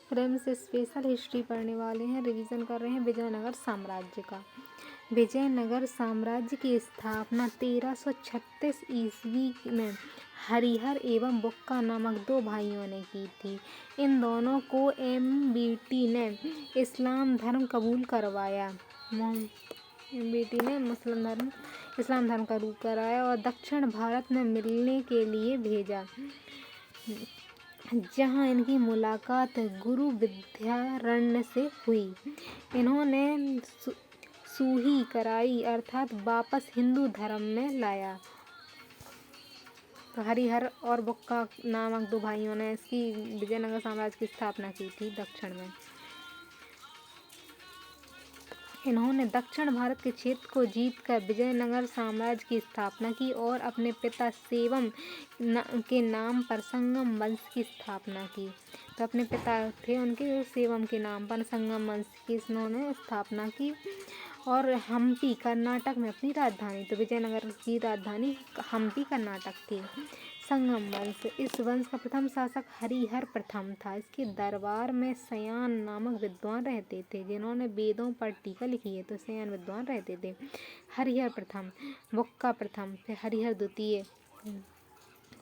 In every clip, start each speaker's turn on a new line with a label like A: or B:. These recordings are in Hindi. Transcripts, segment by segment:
A: फ्रेंड्स स्पेशल हिस्ट्री पढ़ने वाले हैं, रिवीजन कर रहे हैं विजयनगर साम्राज्य का। विजयनगर साम्राज्य की स्थापना 1336 ईस्वी में हरिहर एवं बुक्का नामक दो भाइयों ने की थी। इन दोनों को एमबीटी ने इस्लाम धर्म कबूल करवाया। एमबीटी ने इस्लाम धर्म कबूल कराया और दक्षिण भारत में मिलने के लिए भेजा, जहां इनकी मुलाकात गुरु विद्यारण्य से हुई। इन्होंने सूही कराई अर्थात वापस हिंदू धर्म में लाया। तो हरिहर और बुक्का नामक दो भाइयों ने इसकी विजयनगर साम्राज्य की स्थापना की थी दक्षिण में। इन्होंने दक्षिण भारत के क्षेत्र को जीतकर विजयनगर साम्राज्य की स्थापना की और अपने पिता सेवम के नाम पर संगम वंश की स्थापना की। तो अपने पिता थे उनके सेवम के नाम पर संगम वंश की इन्होंने स्थापना की और हम्पी कर्नाटक में अपनी राजधानी, तो विजयनगर की राजधानी हम्पी कर्नाटक थी। संगम वंश, इस वंश का प्रथम शासक हरिहर प्रथम था। इसके दरबार में सयान नामक विद्वान रहते थे जिन्होंने वेदों पर टीका लिखी है, तो सयान विद्वान रहते थे। हरिहर प्रथम, बुक्का प्रथम, फिर हरिहर द्वितीय।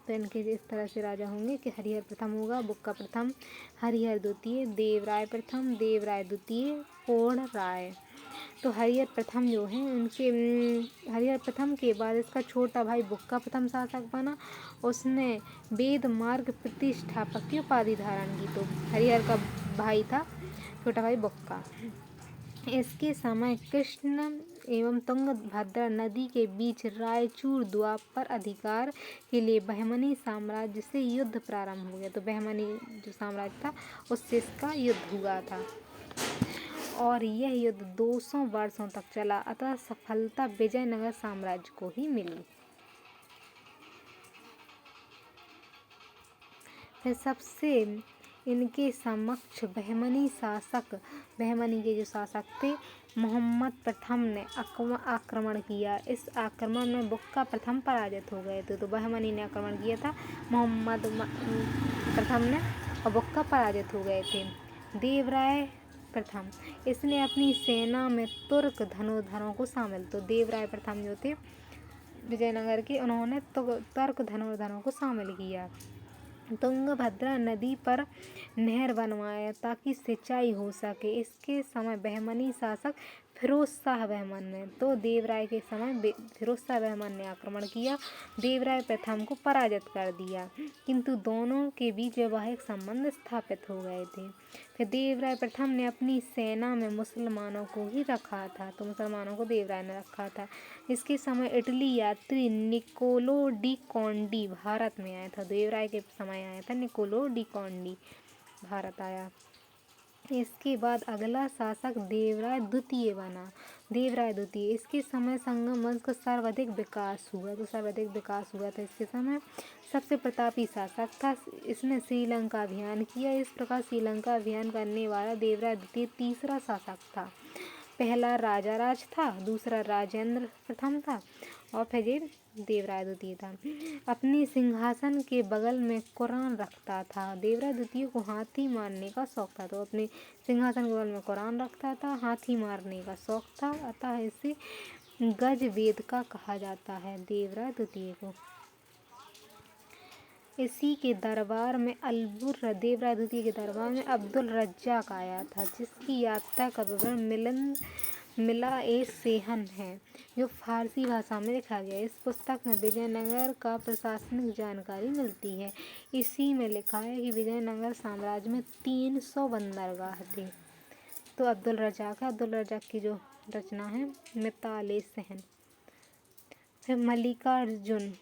A: तो इनके इस तरह से राजा होंगे कि हरिहर प्रथम होगा, बुक्का प्रथम, हरिहर द्वितीय, देवराय प्रथम, देवराय द्वितीय, पूर्ण राय। तो हरिहर प्रथम जो है उनके हरिहर प्रथम के बाद इसका छोटा भाई बुक्का प्रथम शासक बना। उसने वेद मार्ग प्रतिष्ठापक की उपाधि धारण की। तो हरिहर का भाई था छोटा भाई बुक्का। इसके समय कृष्ण एवं तुंगभद्रा नदी के बीच रायचूर द्वीप पर अधिकार के लिए बहमनी साम्राज्य से युद्ध प्रारंभ हो गया। तो बहमनी जो साम्राज्य था उससे इसका युद्ध हुआ था और यह युद्ध 200 वर्षों तक चला। अतः सफलता विजयनगर साम्राज्य को ही मिली। फिर सबसे इनके समक्ष बहमनी के जो शासक थे मोहम्मद प्रथम ने आक्रमण किया। इस आक्रमण में बुक्का प्रथम पराजित हो गए थे। तो बहमनी ने आक्रमण किया था मोहम्मद प्रथम ने और बुक्का पराजित हो गए थे। देवराय प्रथम, इसने अपनी सेना में तुर्क धनुर्धरों को शामिल, तो देवराय प्रथम जो थे विजयनगर के, उन्होंने तुर्क धनुर्धरों को शामिल किया। तुंगभद्रा नदी पर नहर बनवाया ताकि सिंचाई हो सके। इसके समय बहमनी शासक फिरोज शाह बहमन ने, तो देवराय के समय फिरोज शाह बहमन ने आक्रमण किया, देवराय प्रथम को पराजित कर दिया, किंतु दोनों के बीच वैवाहिक संबंध स्थापित हो गए थे। फिर देवराय प्रथम ने अपनी सेना में मुसलमानों को ही रखा था, तो मुसलमानों को देवराय ने रखा था। इसके समय इटली यात्री निकोलो डी कॉन्डी भारत में आया था। देवराय के समय आया था निकोलो डी कॉन्डी, भारत आया। इसके बाद अगला शासक देवराय द्वितीय बना। देवराय द्वितीय, इसके समय संगम वंश का सर्वाधिक विकास हुआ। था इसके समय सबसे प्रतापी शासक था। इसने श्रीलंका अभियान किया। इस प्रकार श्रीलंका अभियान करने वाला देवराय द्वितीय तीसरा शासक था। पहला राजा राज था, दूसरा राजेंद्र प्रथम था और फिर ये देवराय द्वितीय था। अपने सिंहासन के बगल में कुरान रखता था। देवराय द्वितीय को हाथी मारने का शौक था, तो अपने सिंहासन के बगल में कुरान रखता था, हाथी मारने का शौक था, अतः इसे गजवेद का कहा जाता है देवराय द्वितीय को। इसी के दरबार में देवराय द्वितीय के दरबार में अब्दुल रज्जाक आया था, जिसकी यात्रा का विवरण मिला ए सेहन है, जो फारसी भाषा में लिखा गया। इस पुस्तक में विजयनगर का प्रशासनिक जानकारी मिलती है। इसी में लिखा है कि विजयनगर साम्राज्य में 300 बंदरगाह थे। तो अब्दुल रज्जाक की जो रचना है मिताले सहन। फिर मल्लिकार्जुन,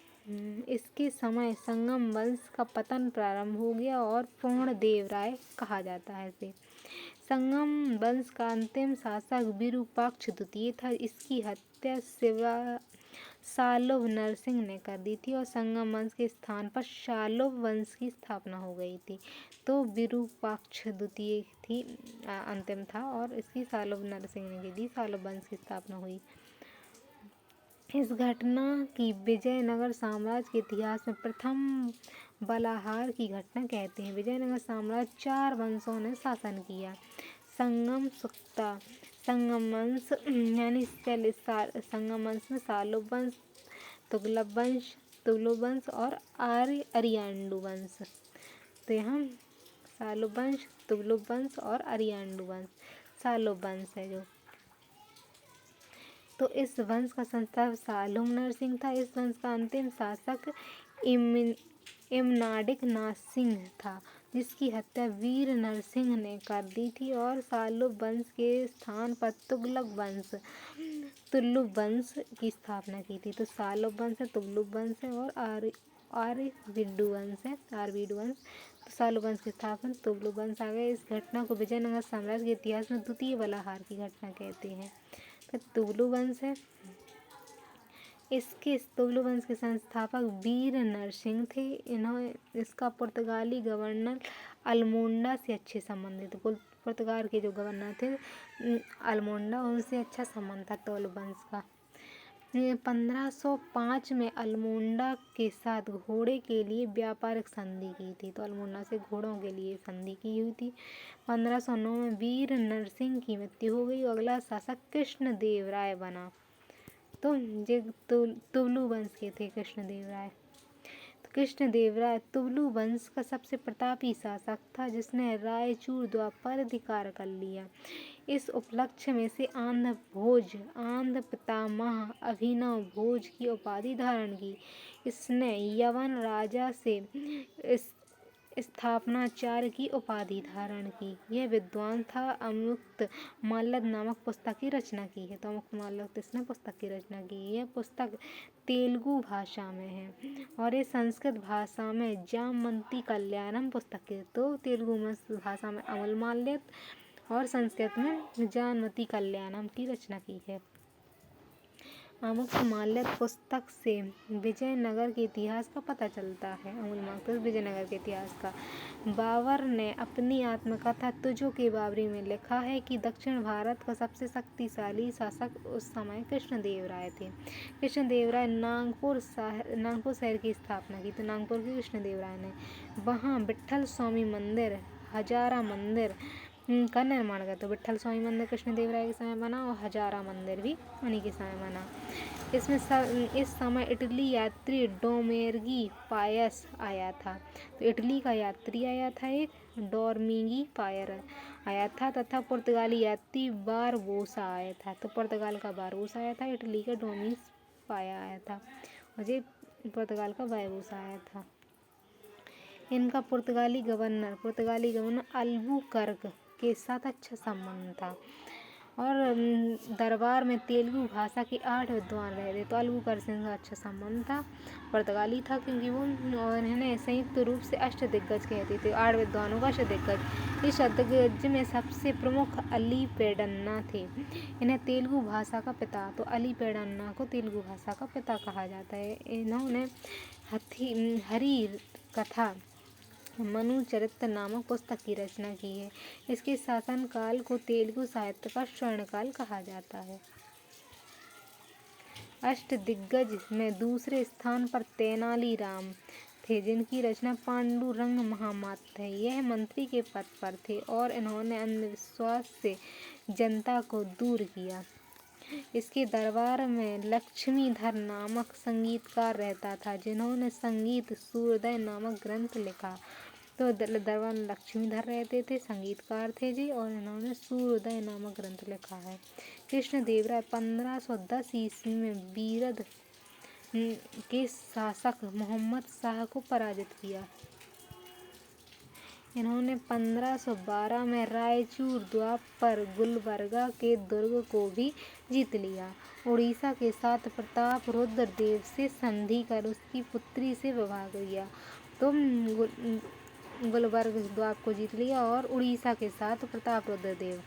A: इसके समय संगम वंश का पतन प्रारंभ हो गया और पूर्ण देवराय कहा जाता है इसे। संगम वंश का अंतिम शासक विरूपाक्ष द्वितीय था। इसकी हत्या शालव नरसिंह ने कर दी थी और संगम वंश के स्थान पर शालव वंश की स्थापना हो गई थी। तो विरूपाक्ष द्वितीय थी अंतिम था और इसकी शालव नरसिंह ने की थी, शालव वंश की स्थापना हुई। इस घटना की विजयनगर साम्राज्य के इतिहास में प्रथम बलाहार की घटना कहते हैं। विजयनगर साम्राज्य 4 वंशों ने शासन किया। संगम सुक्ता संगम वंश यानी संगम वंश में सालों वंश, तुगलक वंश और अरियाण्डु वंश। तो यहाँ सालों वंश, तुगलक वंश और अरियाण्डु वंश, सालों वंश है जो। तो इस वंश का संस्थापक सालोम नरसिंह था। इस वंश का अंतिम शासक इमनाडिक नासिंह था, जिसकी हत्या वीर नरसिंह ने कर दी थी और सालों वंश के स्थान पर तुगलक वंश की स्थापना की थी। तो सालों वंश है, तुगलक वंश है और आर्यवीडु वंश है, आर्यवीडु वंश। तो सालों वंश की स्थापना तुगलक वंश आ गए। इस घटना को विजयनगर साम्राज्य के इतिहास में द्वितीय बलाहार की घटना कहते हैं। फिर तुगलक वंश है। तुगलक वंश के संस्थापक वीर नरसिंह थे। इसका पुर्तगाली गवर्नर अल्मोंडा से अच्छे संबंध थे। पुर्तगाल के जो गवर्नर थे अल्मोंडा, उनसे अच्छा संबंध था तुगलक वंश का। 1505 में अल्मोंडा के साथ घोड़े के लिए व्यापारिक संधि की थी। तो अल्मोंडा से घोड़ों के लिए संधि की हुई थी। 1509 में वीर नरसिंह की मृत्यु हो गई। अगला शासक कृष्णदेव राय बना। तो ये तुगलक वंश के थे कृष्णदेव राय। तो कृष्णदेव राय तुगलक वंश का सबसे प्रतापी शासक था, जिसने रायचूर द्वीप पर अधिकार कर लिया। इस उपलक्ष्य में से आंध्र पितामह अभिनव भोज की उपाधि धारण की। इसने यवन राजा से स्थापनाचार्य की उपाधि धारण की। यह विद्वान था। अमुक्त माल्यद नामक पुस्तक की रचना की है। तो अमुक्त माल्यद इसने पुस्तक की रचना की। यह पुस्तक तेलुगु भाषा में है और ये संस्कृत भाषा में जामवंती कल्याणम पुस्तक है। तो तेलुगु भाषा में अमुक्त माल्यद और संस्कृत में जामवंती कल्याणम की रचना की है। अमुक्त माल्यद पुस्तक से विजयनगर के इतिहास का पता चलता है। अमुक्त माल्यद विजयनगर के इतिहास का। बाबर ने अपनी आत्मकथा तुझो के बाबरी में लिखा है कि दक्षिण भारत का सबसे शक्तिशाली शासक उस समय कृष्णदेव राय थे। कृष्णदेव राय नागपुर शहर की स्थापना की। तो नागपुर की कृष्णदेव राय ने वहाँ विट्ठल स्वामी मंदिर, हजारा मंदिर का निर्माण किया। तो विट्ठल स्वामी मंदिर कृष्णदेव राय के समय बना और हजारा मंदिर भी उन्हीं के समय बना। इस समय इटली यात्री डोमेर्गी पायस आया था। तो इटली का यात्री आया था, एक डोरमिगी पायर आया था, तथा पुर्तगाली यात्री बारबोसा आया था। तो पुर्तगाल का बारबोसा आया था, इटली का डोमिस पाया आया था और ये पुर्तगाल का बारबोसा आया था। इनका पुर्तगाली गवर्नर अल्बुकर्क के साथ अच्छा संबंध था और दरबार में तेलुगु भाषा के 8 विद्वान रहे थे। तो अल्बुकर्क से अच्छा संबंध था, पुर्तगाली था क्योंकि वो, और इन्हें संयुक्त रूप से अष्टदिग्गज कहते थे। 8 विद्वानों का अष्टदिग्गज। इस अष्टदिग्गज में सबसे प्रमुख अली पेडन्ना थे। इन्हें तेलुगु भाषा का पिता, तो अली पेडन्ना को तेलुगु भाषा का पिता कहा जाता है। इन्होंने हरि कथा मनु चरित्र नामक पुस्तक की रचना की है। इसके शासनकाल को तेलुगु साहित्य का स्वर्णकाल कहा जाता है। अष्टदिग्गज में दूसरे स्थान पर तेनाली राम थे, जिनकी रचना पांडुरंग महामात्य है। यह मंत्री के पद पर थे और इन्होंने अंधविश्वास से जनता को दूर किया। इसके दरबार में लक्ष्मीधर नामक संगीतकार रहता था, जिन्होंने संगीत सूर्योदय नामक ग्रंथ लिखा। तो दरबार में लक्ष्मीधर रहते थे, संगीतकार थे जी, और इन्होंने सूर्योदय नामक ग्रंथ लिखा है। कृष्णदेव राय 1510 ईस्वी में बीरद के शासक मोहम्मद शाह को पराजित किया। इन्होंने 1512 में रायचूर द्वीप पर गुलबर्गा के दुर्ग को भी जीत लिया। उड़ीसा के साथ प्रताप रुद्र देव से संधि कर उसकी पुत्री से विवाह किया। तो गुलबर्ग द्वीप को जीत लिया और उड़ीसा के साथ प्रताप रुद्र देव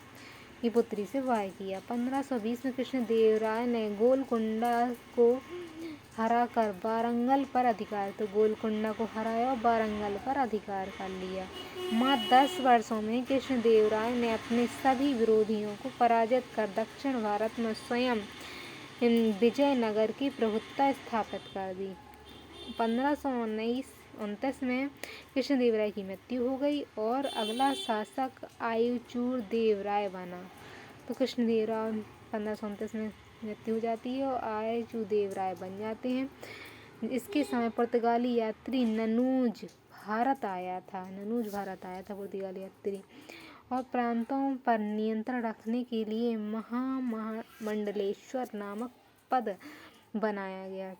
A: की पुत्री से विवाह किया। 1520 में कृष्णदेव राय ने गोलकुंडा को हराकर वारंगल पर अधिकार, तो गोलकुंडा को हराया और वारंगल पर अधिकार कर लिया। मात्र 10 वर्षों में कृष्णदेव राय ने अपने सभी विरोधियों को पराजित कर दक्षिण भारत में स्वयं विजयनगर की प्रभुत्ता स्थापित कर दी। 1529 में कृष्णदेव राय की मृत्यु हो गई और अगला शासक आयुचूर देव राय बना। तो कृष्णदेव राय 1529 में मृत्यु हो जाती है और आयुचूर देव राय बन जाते हैं। इसके समय पुर्तगाली यात्री ननूज भारत आया था पुर्तगाली यात्री और प्रांतों पर नियंत्रण रखने के लिए महामंडलेश्वर नामक पद बनाया गया।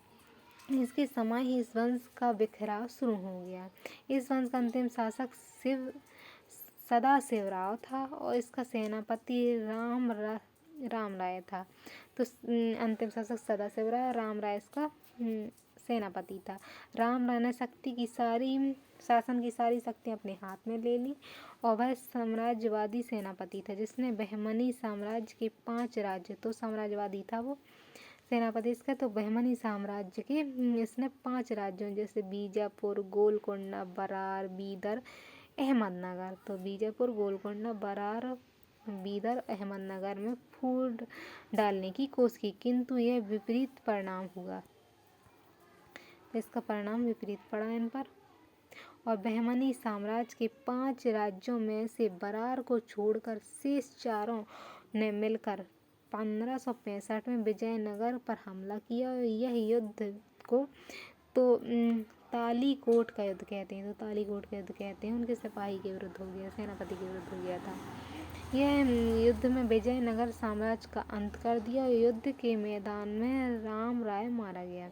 A: इसके समय ही इस वंश का बिखराव शुरू हो गया। इस वंश का अंतिम शासक सदाशिवराव था और इसका सेनापति राम राय था। तो अंतिम शासक सदाशिवराव, राम राय इसका सेनापति था। राम राय ने शासन की सारी शक्तियाँ अपने हाथ में ले ली और वह साम्राज्यवादी सेनापति था जिसने बहमनी साम्राज्य के 5 राज्य, तो साम्राज्यवादी था वो सेनापति इसका, तो बहमनी साम्राज्य के इसने 5 राज्यों जैसे बीजापुर, गोलकोंडा, बरार, बीदर, अहमदनगर, तो बीजापुर, गोलकोंडा, बरार, बीदर, अहमदनगर में फूट डालने की कोशिश की, किंतु यह विपरीत परिणाम हुआ। इसका परिणाम विपरीत पड़ा इन पर और बहमनी साम्राज्य के 5 राज्यों में से बरार को छोड़कर शेष चारों ने मिलकर 1565 में विजयनगर पर हमला किया और यह युद्ध को तो तालीकोट का युद्ध कहते हैं। उनके सिपाही के विरुद्ध हो गया, सेनापति के विरुद्ध हो गया था। यह युद्ध में विजयनगर साम्राज्य का अंत कर दिया और युद्ध के मैदान में राम राय मारा गया।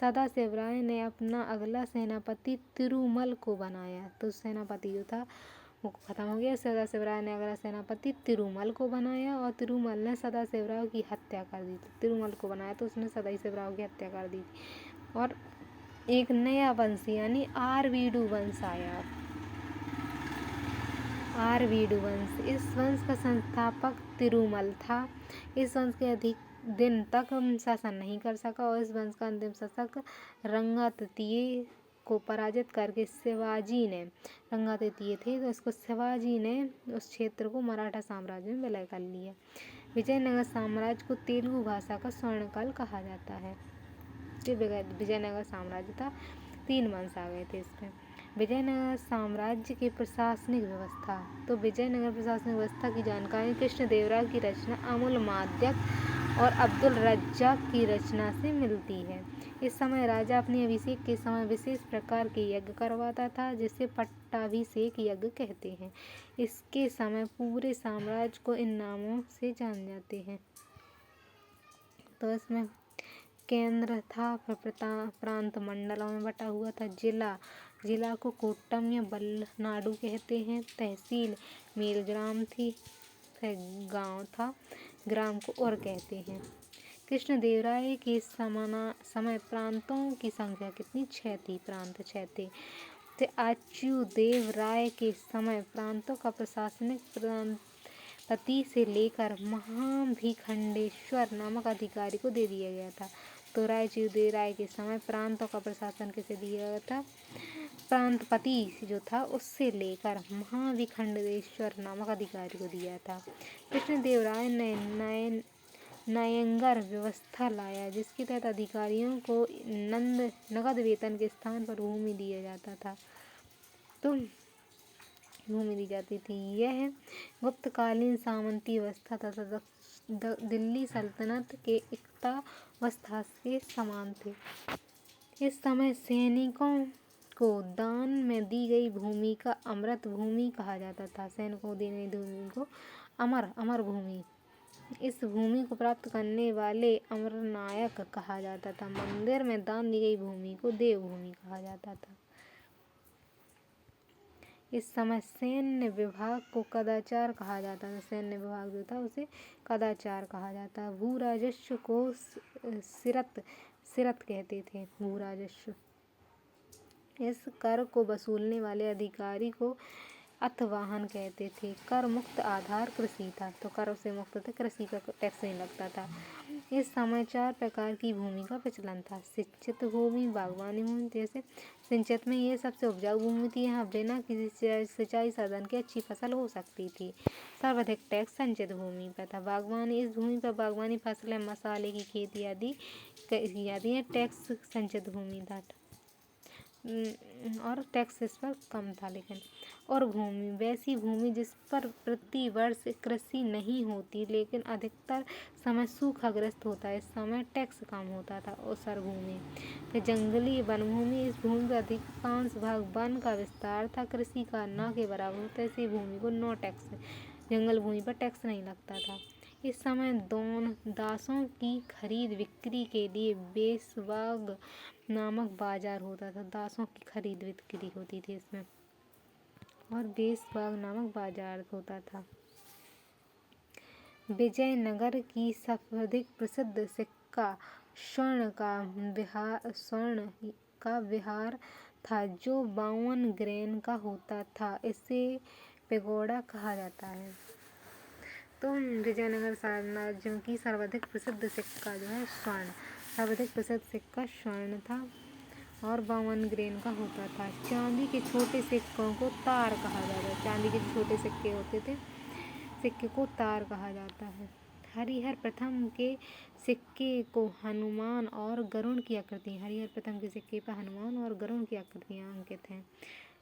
A: सदाशिवराय ने अपना अगला सेनापति तिरुमल को बनाया, तो सेनापति जो था वो खत्म हो गया। सदाशिवराय ने अगला सेनापति तिरुमल को बनाया और तिरुमल ने सदाशिवराव की हत्या कर दी। तिरुमल को बनाया तो उसने सदाशिवराव की हत्या कर दी थी और एक नया वंश यानी आरवीडू वंश आया। आरवीडू वंश, इस वंश का संस्थापक तिरुमल था। इस वंश के अधिक दिन तक शासन नहीं कर सका और इस वंश का अंतिम शासक रंगा तृतीय को पराजित करके शिवाजी ने, रंगा तृतीय थे तो इसको शिवाजी ने उस क्षेत्र को मराठा साम्राज्य में विलय कर लिया। विजयनगर साम्राज्य को तेलुगु भाषा का स्वर्णकाल कहा जाता है। विजयनगर साम्राज्य था, 3 वंश आ गए थे इसमें। विजयनगर साम्राज्य की प्रशासनिक व्यवस्था, तो विजयनगर प्रशासनिक व्यवस्था की जानकारी कृष्णदेवराय की रचना अमूल माध्यक और अब्दुल रज्जाक की रचना से मिलती है। इस समय राजा अपने अभिषेक के समय विशेष प्रकार के यज्ञ करवाता था जिसे पट्टाभिषेक यज्ञ कहते हैं। इसके समय पूरे साम्राज्य को इन नामों से जान जाते हैं। तो इसमें केंद्र था, प्रांत मंडलों में बटा हुआ था। जिला को कोट्टम या बलनाडु कहते हैं। तहसील मेलग्राम थी, गांव था, ग्राम को और कहते हैं। कृष्णदेवराय के समय प्रांतों की संख्या कितनी? 6 थी, प्रांत 6 थे। तो आच्युदेव राय के समय प्रांतों का प्रशासनिक प्रांतपति से लेकर महाभिखंडेश्वर नामक अधिकारी को दे दिया गया था। तो आच्युदेव राय के समय प्रांतों का प्रशासन किसे दिया गया था? प्रांतपति जो था उससे लेकर महाभिखंडेश्वर नामक अधिकारी को दिया था। कृष्णदेवराय ने नायंगर व्यवस्था लाया जिसके तहत अधिकारियों को नगद वेतन के स्थान पर भूमि दिया जाता था, तो भूमि दी जाती थी। यह गुप्तकालीन सामंती व्यवस्था तथा दिल्ली सल्तनत के इक्तावस्था के समान थे। इस समय सैनिकों को दान में दी गई भूमि का अमृत भूमि कहा जाता था। सैनिकों को दी गई भूमि को अमर भूमि, इस भूमि को प्राप्त करने वाले अमरनायक कहा जाता था। मंदिर में दान दी गई भूमि को देवभूमि कहा जाता था। इस समय सैन्य विभाग को कदाचार कहा जाता था। सैन्य विभाग जो था उसे कदाचार कहा जाता। भू राजस्व को सिरत कहते थे। भू राजस्व, इस कर को वसूलने वाले अधिकारी को अथवाहन कहते थे। कर मुक्त आधार कृषि था, तो कर से मुक्त थे, कृषि का टैक्स नहीं लगता था। इस समय 4 प्रकार की भूमि का प्रचलन था। सिंचित भूमि, बागवानी भूमि, जैसे सिंचित में ये सबसे उपजाऊ भूमि थी, यहाँ बिना किसी सिंचाई साधन के अच्छी फसल हो सकती थी। सर्वाधिक टैक्स सिंचित भूमि पर था। बागवानी, इस भूमि पर बागवानी फसलें, मसाले की खेती आदि की जाती है, टैक्स सिंचित भूमि था। और टैक्स इस पर कम था। लेकिन और भूमि, वैसी भूमि जिस पर प्रति वर्ष कृषि नहीं होती लेकिन अधिकतर समय सूखाग्रस्त होता है, इस समय टैक्स कम होता था। ऊसर भूमि, फिर जंगली वनभूमि, इस भूमि का अधिकांश भाग वन का विस्तार था, कृषि का न के बराबर होता है, ऐसी भूमि को नो टैक्स, जंगल भूमि पर टैक्स नहीं लगता था। इस समय दासों की खरीद बिक्री के लिए बेसबाग नामक बाजार होता था। दासों की खरीद बिक्री होती थी इसमें, और बेसबाग नामक बाजार होता था। विजयनगर की सर्वाधिक प्रसिद्ध सिक्का स्वर्ण का विहार था, जो 52 ग्रेन का होता था। इसे पेगोडा कहा जाता है। तो विजयनगर साम्राज्य की सर्वाधिक प्रसिद्ध सिक्का जो है स्वर्ण, सर्वाधिक प्रसिद्ध सिक्का स्वर्ण था और 52 ग्रेन का होता था। चांदी के छोटे सिक्कों को तार कहा जाता है। चांदी के छोटे सिक्के होते थे, सिक्के को तार कहा जाता है। हरिहर प्रथम के सिक्के को हनुमान और गरुड़ की आकृति, हरिहर प्रथम के सिक्के पर हनुमान और गरुड़ की आकृतियाँ अंकित हैं।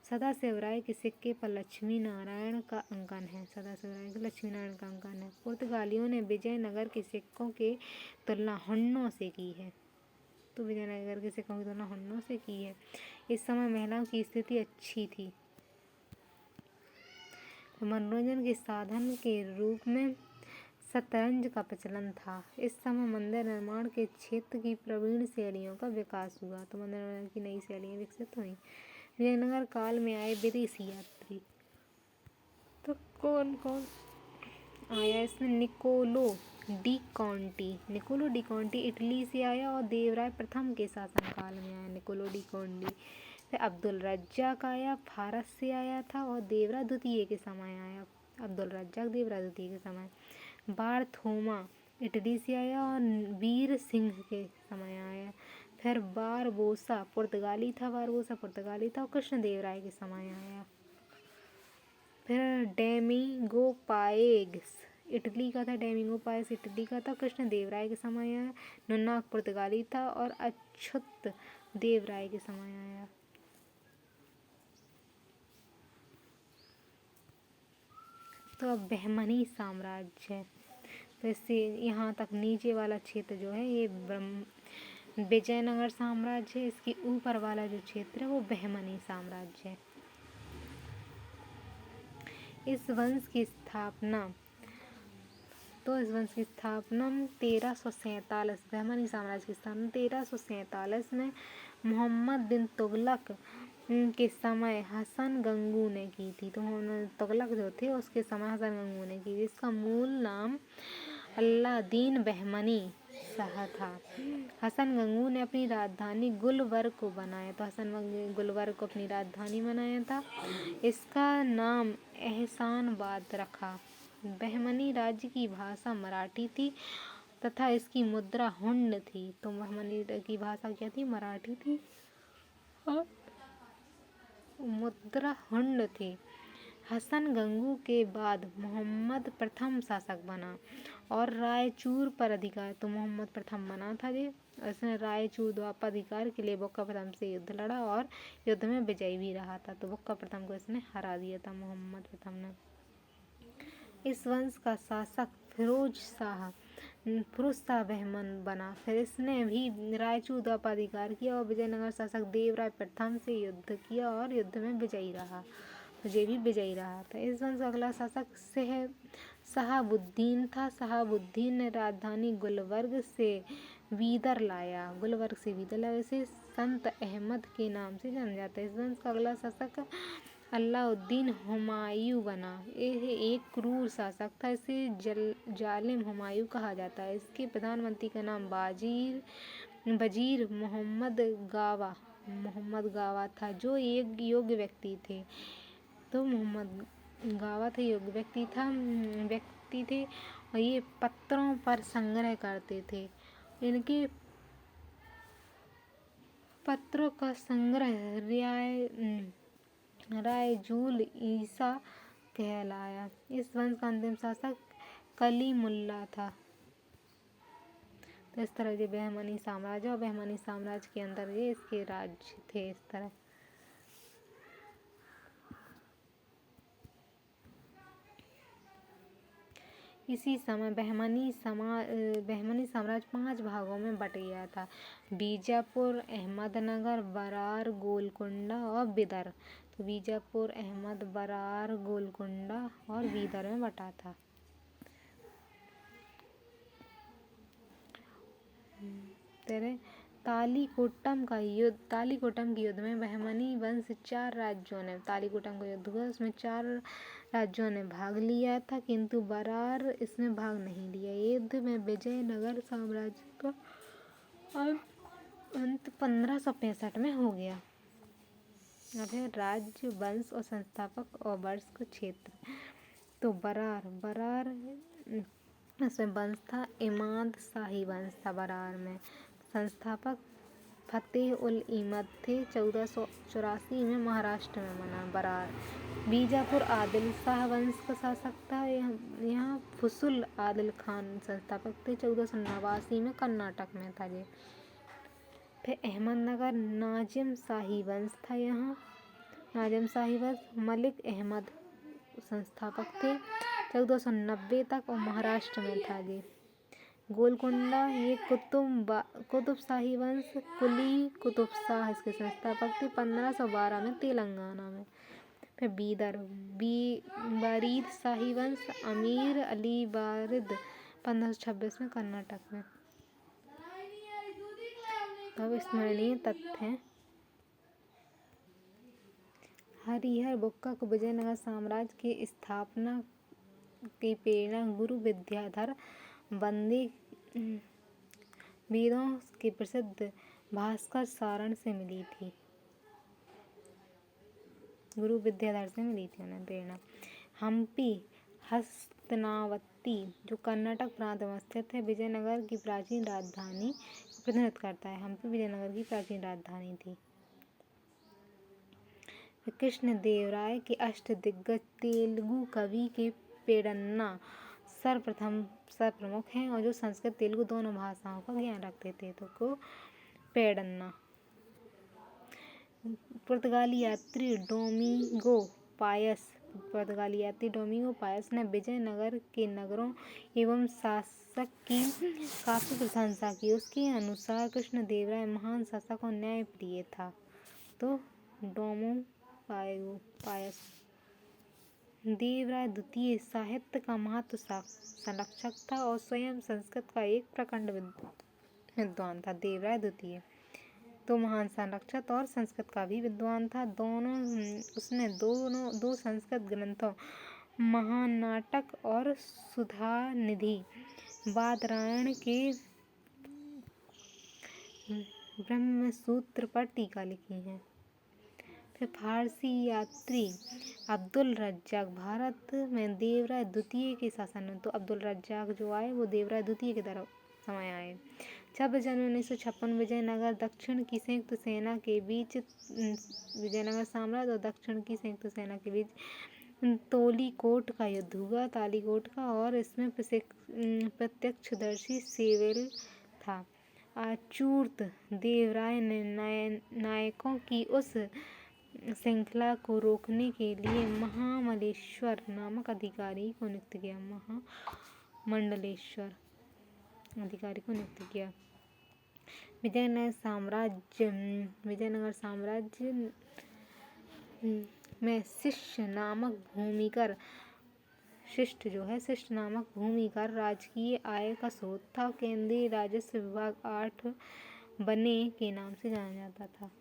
A: सदाशिव राय के सिक्के पर लक्ष्मी नारायण का अंकन है। सदाशिव राय का लक्ष्मी नारायण का अंकन है। पुर्तगालियों ने विजयनगर के सिक्कों की तुलना हुन्नों से की है। तो विजयनगर के सिक्कों की तुलना हुन्नों से की है। इस समय महिलाओं की स्थिति अच्छी थी। मनोरंजन के साधन के रूप में शतरंज का प्रचलन था। इस समय मंदिर निर्माण के क्षेत्र की प्रवीण शैलियों का विकास हुआ। तो मंदिर निर्माण की नई शैलियाँ विकसित हुई। विजयनगर काल में आए विदेशी यात्री, तो कौन कौन आया इसमें? निकोलो डी कॉन्टी इटली से आया और देवराय प्रथम के शासनकाल में आया निकोलो डी कॉन्टी। फिर अब्दुल रज्जाक आया, फारस से आया था और देवराय द्वितीय के समय आया। अब्दुल रज्जाक देवराय द्वितीय के समय। बारथोमा इटली से आया और वीर सिंह के समय आया। फिर बारबोसा पुर्तगाली था, और कृष्णदेवराय के समय आया। फिर डेमिंगो पाएस इटली का था, कृष्णदेवराय के समय आया। नुन्नाक पुर्तगाली था और अछूत देवराय के समय आया। तो अब बहमनी साम्राज्य है। तो इससे यहाँ तक नीचे वाला क्षेत्र जो है ये विजयनगर साम्राज्य है। इसके ऊपर वाला जो क्षेत्र है वो बहमनी साम्राज्य है। इस वंश की स्थापना 1347, बहमनी साम्राज्य की स्थापना 1347 में मोहम्मद बिन तुगलक के समय हसन गंगू ने की थी। तो तुगलक जो थे उसके समय हसन गंगू ने की थी। इसका मूल नाम अल्लादीन बहमनी शाह था। हसन गंगू ने अपनी राजधानी गुलबर्ग को बनाया। तो हसन गुलबर्ग को अपनी राजधानी बनाया था। इसका नाम एहसानबाद रखा। बहमनी राज्य की भाषा मराठी थी तथा इसकी मुद्रा हुंड थी। तो बहमनी की भाषा क्या थी? मराठी थी और मुद्रा हुंड थी। हसन गंगू के बाद मोहम्मद प्रथम शासक बना और रायचूर पर अधिकार, तो मोहम्मद प्रथम बना था जी। उसने रायचूर पर अधिकार के लिए बुक्का प्रथम से युद्ध लड़ा और युद्ध में विजयी भी रहा था। तो बुक्का प्रथम को इसने हरा दिया था मोहम्मद प्रथम ने। इस वंश का शासक फिरोज शाह बहमन बना। फिर इसने भी रायचूर पर अधिकार किया और विजयनगर शासक देवराय प्रथम से युद्ध किया और युद्ध में विजयी रहा। था। इस वंश का अगला शासक शहाबुद्दीन था। शहाबुद्दीन ने राजधानी गुलबर्ग से बीदर लाया। इसे संत अहमद के नाम से जाना जाता है। इस वंश का अगला शासक अलाउद्दीन हुमायूं बना। यह एक क्रूर शासक था। इसे जालिम हुमायूं कहा जाता है। इसके प्रधानमंत्री का नाम वजीर मोहम्मद गावा था, जो एक योग्य व्यक्ति थे। तो मोहम्मद गावा थे योग्य व्यक्ति थे और ये पत्रों पर संग्रह करते थे। इनके पत्रों का संग्रह रायजुल ईसा कहलाया। इस वंश का अंतिम शासक कलीमुल्ला था। तो इस तरह ये बहमनी साम्राज्य और बहमनी साम्राज्य के अंदर ये इसके राज्य थे इस तरह। इसी समय बहमनी साम्राज्य 5 भागों में बट गया था। बीजापुर, अहमदनगर, बरार, गोलकुंडा और बीदर। तो बीजापुर, अहमद, बरार, गोलकुंडा और बीदर में बटा था। तेरे तालीकोटम के युद्ध में बहमनी वंश 4 राज्यों ने तालीकोटम का युद्ध हुआ, उसमें 4 राज्यों ने भाग लिया था, किंतु बरार इसमें भाग नहीं लिया। युद्ध में विजयनगर साम्राज्य का अंत 1565 में हो गया। अब है राज्य, वंश और संस्थापक और वर्ष का क्षेत्र। तो बरार इसमें वंश था इमाद शाही वंश था बरार में। संस्थापक फतेह उल इमद थे। 1484 में महाराष्ट्र में बना बरार। बीजापुर आदिल शाह वंश का शासक था। यहाँ फुसुल आदिल खान संस्थापक थे। 1489 में कर्नाटक में था ये। फिर अहमदनगर नाजिम शाही वंश था। यहाँ नाजिम शाही वंश मलिक अहमद संस्थापक थे 1490 तक और महाराष्ट्र में था ये। गोलकुंडा ये कुतुब शाही वंश कुली कुतुब शाह इसके संस्थापक थे 1512 में तेलंगाना में। फिर बीदर बारीद शाही वंश अमीर अली बारिद 1526 में कर्नाटक में। अब स्मरणीय तथ्य हैं। हरिहर बुक्का को विजयनगर साम्राज्य की स्थापना की प्रेरणा गुरु विद्याधर वंदे वेदों के प्रसिद्ध भास्कर सारण से मिली थी। गुरु विद्याधर से मिली थी उन्हें प्रेरणा। हम्पी हस्तनावती जो कर्नाटक प्रांत में स्थित है विजयनगर की प्राचीन राजधानी को प्रतिनिधित्व करता है। हम्पी विजयनगर की प्राचीन राजधानी थी। कृष्णदेवराय के अष्टदिग्गज तेलुगु कवि के पेडन्ना सर्वप्रमुख हैं और जो संस्कृत तेलुगु दोनों भाषाओं का ज्ञान रखते थे। तो को पेडन्ना। पुर्तगाली यात्री डोमिंगो पायस ने विजयनगर के नगरों एवं शासक की काफी प्रशंसा की। उसके अनुसार कृष्णदेवराय महान शासक और न्यायप्रिय था। तो पायस देवराय द्वितीय साहित्य का महत्व संरक्षक था और स्वयं संस्कृत का एक प्रकांड विद्वान था। देवराय द्वितीय तो महान संरक्षक और संस्कृत का भी विद्वान था। उसने दो संस्कृत ग्रंथों महानाटक और सुधानिधि बादरायण के ब्रह्मसूत्र पर टीका लिखी है। फिर फारसी यात्री अब्दुल रज्जाक भारत में देवराय द्वितीय के शासन में। तो अब्दुल रज्जाक जो आए वो देवराय द्वितीय की तरफ समय आए। 26 जनवरी 1956 विजयनगर दक्षिण की संयुक्त सेना के बीच विजयनगर साम्राज्य और दक्षिण की संयुक्त सेना के बीच तोलीकोट का युद्ध हुआ तालीकोट का। और इसमें प्रत्यक्षदर्शी सेवेल था। अचूर्त देवराय ने नायकों की उस श्रृंखला को रोकने के लिए महामंडलेश्वर नामक अधिकारी को नियुक्त किया। विजयनगर साम्राज्य में शिष्य नामक भूमिकर राजकीय आय का स्रोत था। केंद्रीय राजस्व विभाग 8 बने के नाम से जाना जाता था।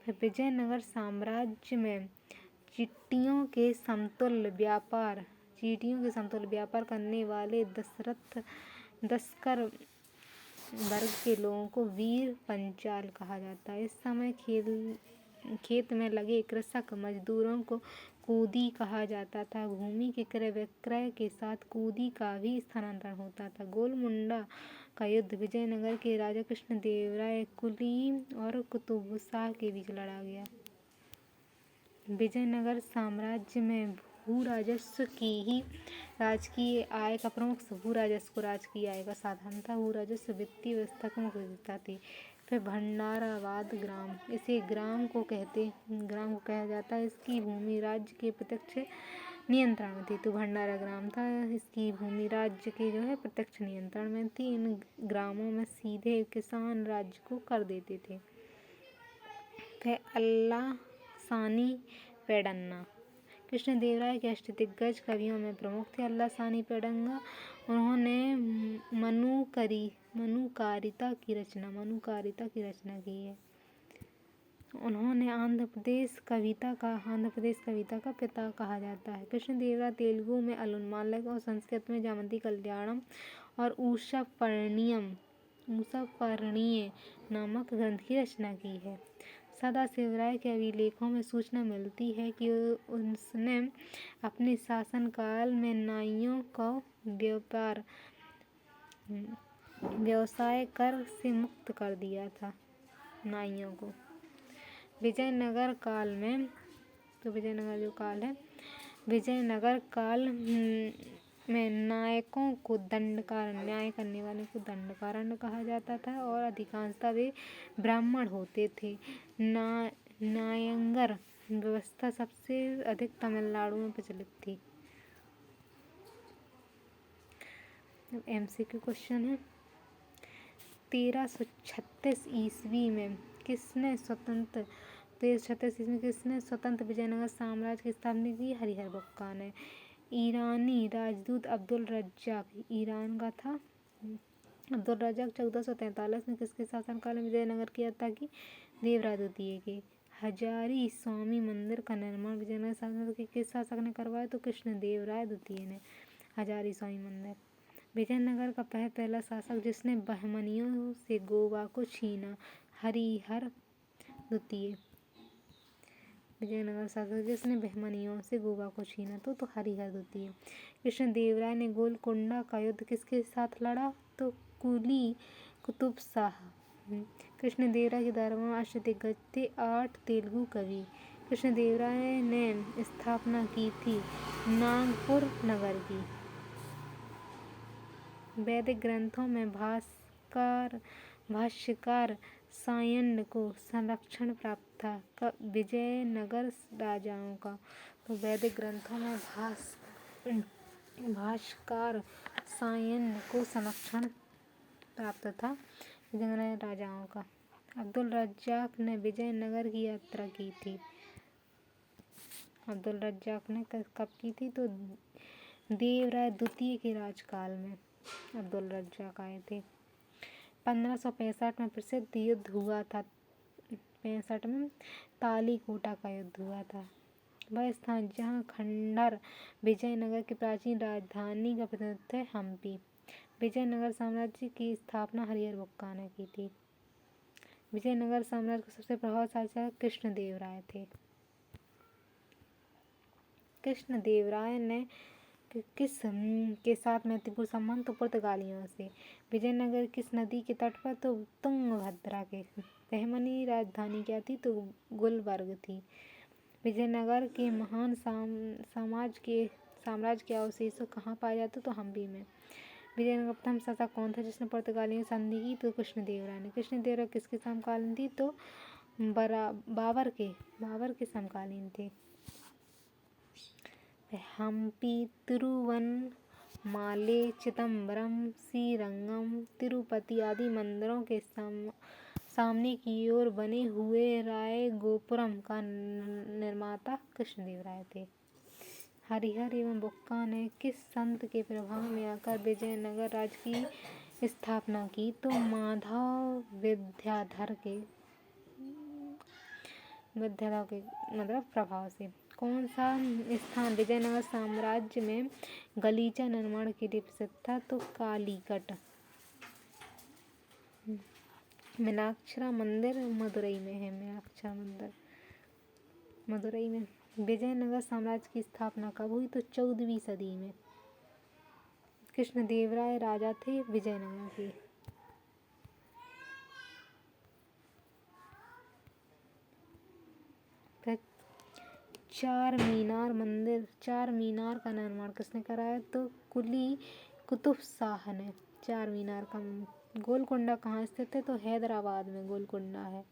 A: विजयनगर साम्राज्य में चींटियों के समतुल्य व्यापार करने वाले दस्कर वर्ग के लोगों को वीर पंचाल कहा जाता है। इस समय खेत में लगे कृषक मजदूरों को कूदी कहा जाता था। भूमि के क्रय विक्रय के साथ कूदी का भी स्थानांतरण होता था। गोलकुंडा का युद्ध विजयनगर के राजा कृष्णदेवराय कुली और कुतुब शाह के बीच लड़ा गया। विजयनगर साम्राज्य में भू-राजस्व की ही राजकीय आय का प्रमुख भू-राजस्व को राजकीय आय का साधन था। भू-राजस्व वित्तीय व्यवस्था की मुख्य विशेषता थी। फिर भंडाराबाद ग्राम, इसे ग्राम को कहा जाता है। इसकी भूमि राज्य के प्रत्यक्ष नियंत्रण में थी। तो भंडारा ग्राम था, इसकी भूमि राज्य के जो है प्रत्यक्ष नियंत्रण में थी। इन ग्रामों में सीधे किसान राज्य को कर देते थे। फिर अल्लासानी पेडन्ना, कृष्णदेवराय के अष्टदिग्गज कवियों में प्रमुख थे अल्लासानी पेडन्ना। उन्होंने मनुकारिता की रचना की है। उन्होंने आंध्र प्रदेश कविता का पिता कहा जाता है। कृष्णदेवराय तेलुगु में अलुन्मालक और संस्कृत में जामंती कल्याणम और उषा पर्णीय नामक ग्रंथ की रचना की है। सदाशिवराय के अभिलेखों में सूचना मिलती है कि उसने अपने शासनकाल में नाइयों को व्यवसाय कर से मुक्त कर दिया था। नाइयों को विजयनगर काल में, तो विजयनगर जो काल है, विजयनगर काल में नायकों को न्याय करने वाले को दंडकारण्य कहा जाता था और अधिकांशतः वे ब्राह्मण होते थे। नायंगर व्यवस्था सबसे अधिक तमिलनाडु में प्रचलित थी। MCQ क्वेश्चन है, 1336 ईस्वी में किसने स्वतंत्र विजयनगर साम्राज्य की स्थापना की? हरिहर बुक्का ने। ईरानी राजदूत अब्दुल रज्जाक, ईरान का था। अब्दुल रज्जाक 1443 में किसके शासनकाल में विजयनगर की यात्रा की? देवराय द्वितीय के। हजारी स्वामी मंदिर का निर्माण विजयनगर शासन के किस शासक ने करवाया? तो कृष्णदेवराय द्वितीय ने हजारी स्वामी मंदिर। विजयनगर का पहला शासक जिसने बहमनियों से गोवा को छीना? हरिहर द्वितीय। विजयनगर शासक जिसने बहमनियों से गोवा को छीना तो हरिहर द्वितीय। कृष्णदेवराय ने गोलकुंडा का युद्ध किसके साथ लड़ा? तो कुली कुतुब शाह। कृष्णदेवराय के दरबार में अष्टदिग्गज थे 8 तेलुगु कवि। कृष्णदेवराय ने स्थापना की थी नागपुर नगर की। वैदिक ग्रंथों में भाष्यकार सायण को संरक्षण प्राप्त था विजयनगर राजाओं का। तो वैदिक ग्रंथों में भाष्यकार सायण को संरक्षण प्राप्त था विजयनगर राजाओं का। अब्दुल रज्जाक ने विजयनगर की यात्रा की थी। अब्दुल रज्जाक ने कब की थी? तो देवराय द्वितीय के राजकाल में अब्दुल रज्जाक आए थे। 1565 में प्रसिद्ध युद्ध हुआ था। 65 में तालीकोटा का युद्ध हुआ था। वह स्थान जहाँ खंडर विजयनगर की प्राचीन राजधानी का प्रतिनिधित्व है हम्पी। विजयनगर साम्राज्य की स्थापना हरिहर बुक्का ने की थी। विजयनगर साम्राज्य के सबसे प्रभावशाली शासक कृष्णदेवराय थे। कृष्णदेवराय ने किस के साथ महत्वपूर्ण संबंध? तो पुर्तगालियों से। विजयनगर किस नदी के तट पर? तो तुंगभद्रा के। बहमनी राजधानी क्या थी? तो गुलबर्ग थी। विजयनगर के महान साम्राज्य के अवशेष कहाँ पाए जाते? तो हम्पी में। विजयनगर का प्रथम शासक कौन था जिसने पुर्तगालियों से संधि की? तो कृष्णदेवराय ने। कृष्णदेवराय किसके समकालीन थी? तो बाबर के समकालीन थे। हम्पी, तिरुवन्नामाले, चिदम्बरम, श्रीरंगम, तिरुपति आदि मंदिरों के सामने की ओर बने हुए राय गोपुरम का निर्माता कृष्णदेवराय थे। हरिहर एवं बुक्का ने किस संत के प्रभाव में आकर विजयनगर राज्य की स्थापना की? तो माधव विद्याधर के मतलब प्रभाव से। कौन सा स्थान विजयनगर साम्राज्य में गलीचा निर्माण के लिए प्रसिद्ध था? तो कालीकट। मीनाक्षरा मंदिर मदुरई में है। मीनाक्षरा मंदिर मदुरई में। विजयनगर साम्राज्य की स्थापना कब हुई? तो 14वीं सदी में। कृष्णदेवराय राजा थे विजयनगर के। चार मीनार का निर्माण किसने कराया? तो कुली कुतुब शाह ने चार मीनार का गोलकुंडा कहाँ स्थित है? तो हैदराबाद में गोलकुंडा है।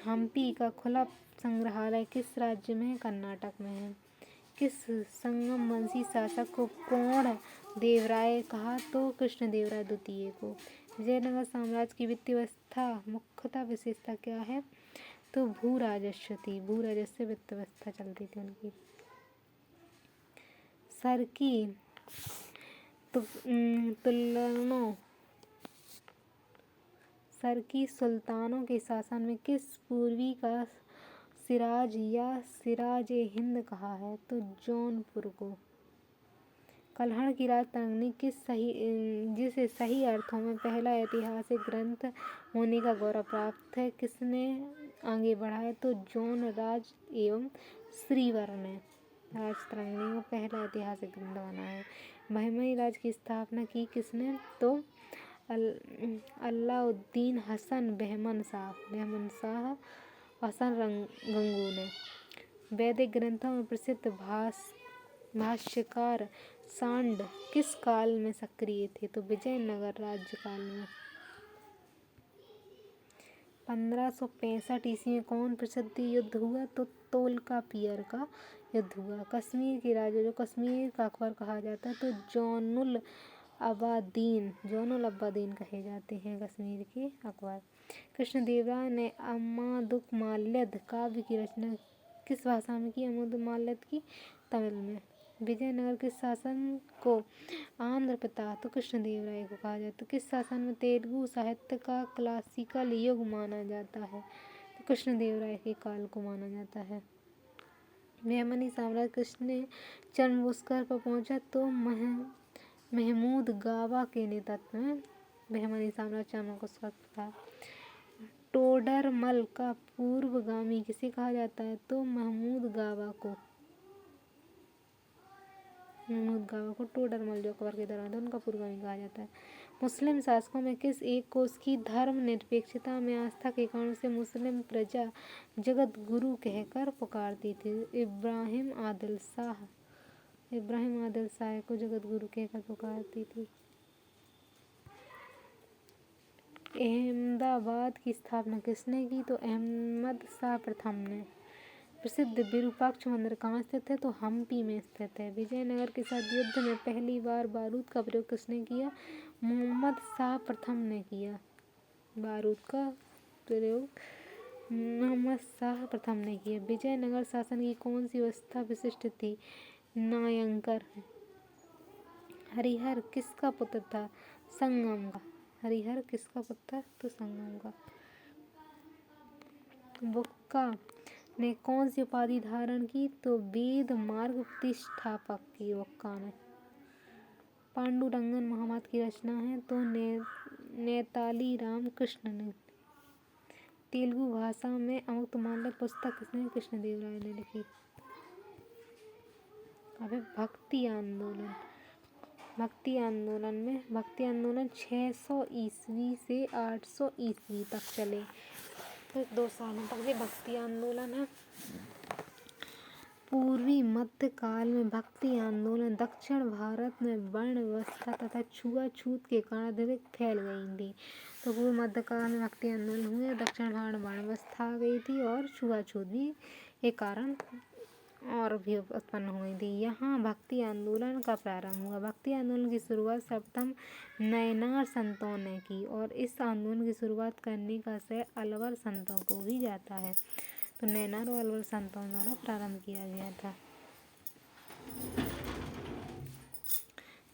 A: हम्पी का खुला संग्रहालय किस राज्य में है? कर्नाटक में है। किस संगम वंशी शासक को कोण देवराय कहा? तो कृष्णदेवराय द्वितीय को। विजयनगर साम्राज्य की वित्तीय व्यवस्था मुख्यतः विशेषता क्या है? तो भू राजस्व थी, भू राजस्व वित्त व्यवस्था चलती थी उनकी। सरकी सुल्तानों के शासन में किस पूर्वी का सिराज या सिराज ए हिंद कहा है? तो जौनपुर को। कल्हड़ की राजतरंगिणी जिसे सही अर्थों में पहला ऐतिहासिक ग्रंथ होने का गौरव प्राप्त है, किसने आगे बढ़ाया? तो जॉन राज एवं श्रीवर ने राजतरंगिणी को पहला ऐतिहासिक ग्रंथ बनाया। बहमनी राज की स्थापना की किसने? तो अलाउद्दीन हसन बहमन शाह हसन गंगू ने। वैदिक ग्रंथों में प्रसिद्ध भाष्यकार सांड किस काल में सक्रिय थे? तो विजयनगर राज्य काल में। 1565 ईस्वी में कौन प्रसिद्ध युद्ध हुआ? तो तोलकापियर का युद्ध हुआ। कश्मीर के राजा जो कश्मीर का अकबर कहा जाता है, तो जौनुल अब्बादीन कहे जाते हैं कश्मीर के अकबर। कृष्णदेवराय ने अम्मादुक्माल्यद काव्य की रचना किस भाषा में की? अम्मादुक्माल्यद की तमिल में। विजयनगर किस शासन को आंध्र पिता? तो कृष्णदेवराय को कहा जाता है। किस शासन में तेलुगु साहित्य का क्लासिकल युग माना जाता है? तो कृष्णदेवराय के काल को माना जाता है। बहमनी साम्राज्य किसने चरम पुष्कर पर पहुंचा? तो महमूद गावा के नेतृत्व में बहमनी साम्राज्य चरम पुष्कर था। टोडरमल का पूर्वगामी किसे कहा जाता है? तो महमूद गावा को टोडरमल जो अकबर के दौरान था उनका पूर्वगामी कहा जाता है। मुस्लिम शासकों में किस एक को उसकी धर्मनिरपेक्षता में आस्था के कारण से मुस्लिम प्रजा जगत गुरु कहकर पुकारती थी? इब्राहिम आदिल शाह को जगत गुरु कहकर पुकारती थी। अहमदाबाद की स्थापना किसने की? तो अहमद शाह प्रथम ने। प्रसिद्ध विरूपाक्ष मंदिर कहाँ स्थित है? तो हम्पी में स्थित है। विजयनगर के साथ युद्ध में पहली बार बारूद का प्रयोग किसने किया? मोहम्मद शाह प्रथम ने किया। बारूद का प्रयोग मोहम्मद शाह प्रथम ने किया। विजयनगर शासन की कौन सी व्यवस्था विशिष्ट थी? नायंकर। हरिहर किसका पुत्र था? संगम का। हरिहर किसका पुत्र? तो संगम का। बुक्का ने कौन सी उपाधि धारण की? तो वेद मार्ग प्रतिष्ठापक की बुक्का ने। पांडुरंगन महामात की रचना है? तो नेताली राम कृष्ण ने। तेलुगु भाषा में अमुक्तमाल्यद पुस्तक किसने? कृष्णदेवराय ने लिखी। अभी भक्ति आंदोलन 600 ईस्वी से 800 ईस्वी तक चले। तो 2 सालों तक ये भक्ति आंदोलन है। पूर्वी मध्य काल में भक्ति आंदोलन दक्षिण भारत में वर्ण व्यवस्था तथा छुआछूत के कारण अत्यधिक फैल गई थी। तो पूर्व मध्य काल में भक्ति आंदोलन हुए, दक्षिण भारत में वर्ण व्यवस्था आ गई थी और छुआछूत भी एक कारण और भी उत्पन्न हुई थी। यहाँ भक्ति आंदोलन का प्रारंभ हुआ। भक्ति आंदोलन की शुरुआत सर्वप्रथम नयनार संतों ने की और इस आंदोलन की शुरुआत करने का श्रेय अलवर संतों को भी जाता है। तो नयनार और अलवर संतों द्वारा प्रारंभ किया गया था।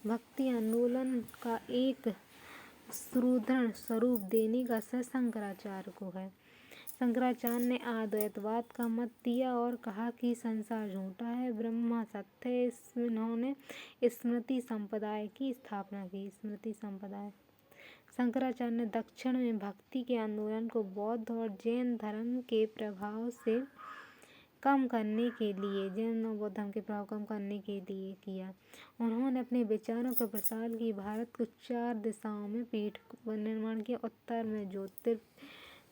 A: भक्ति आंदोलन का एक सुदृढ़ स्वरूप देने का श्रेय शंकराचार्य को है। शंकराचार्य ने अद्वैतवाद का मत दिया और कहा कि संसार झूठा है, ब्रह्म सत्य है। इन्होंने स्मृति संप्रदाय की स्थापना की। स्मृति संप्रदाय। शंकराचार्य ने दक्षिण में भक्ति के आंदोलन को बौद्ध और जैन धर्म के प्रभाव से कम करने के लिए किया। उन्होंने अपने विचारों के प्रसार के भारत को 4 दिशाओं में पीठ निर्माण किया। उत्तर में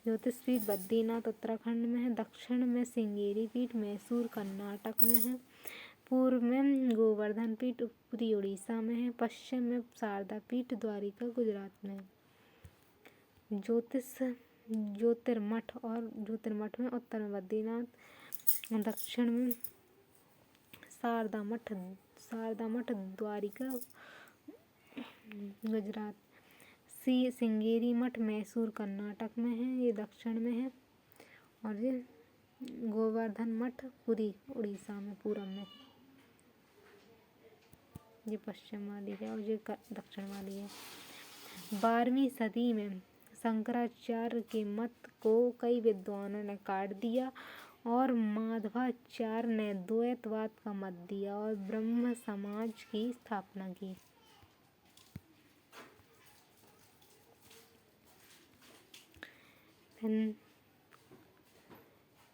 A: ज्योतिषपीठ बद्रीनाथ उत्तराखंड में है, दक्षिण में श्रृंगेरी पीठ मैसूर कर्नाटक में है, पूर्व में गोवर्धन पीठ उत्तरी उड़ीसा में है। पश्चिम में शारदा पीठ द्वारिका गुजरात में है। ज्योतिर्मठ में उत्तर में बद्रीनाथ, दक्षिण में शारदा मठ द्वारिका गुजरात। श्रृंगेरी मठ मैसूर कर्नाटक में है, ये दक्षिण में है। और ये गोवर्धन मठ पुरी उड़ीसा में पूरब में, ये पश्चिम वाली है और ये दक्षिण वाली है। 12वीं सदी में शंकराचार्य के मत को कई विद्वानों ने काट दिया और माधवाचार्य ने द्वैतवाद का मत दिया और ब्रह्म समाज की स्थापना की।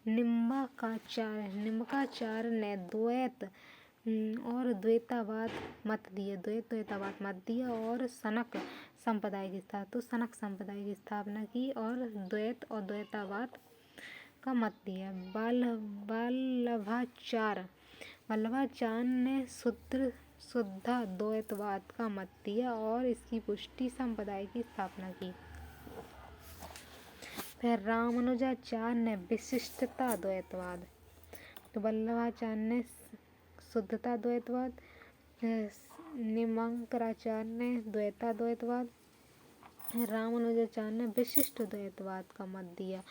A: निम्बाकाचार्य ने द्वैत और द्वैतवाद मत दिया और सनक संप्रदाय की स्थापना की और द्वैत और द्वैतवाद का मत दिया। वल्लभाचार्य ने शुद्ध द्वैतवाद का मत दिया और इसकी पुष्टि संप्रदाय की स्थापना की। फिर रामानुजाचार्य ने विशिष्टता द्वैतवाद, तो वल्लभाचार्य ने शुद्धता द्वैतवाद, निम्बांकराचार्य ने द्वैतवाद, रामानुजाचार्य ने विशिष्ट द्वैतवाद का मत दिया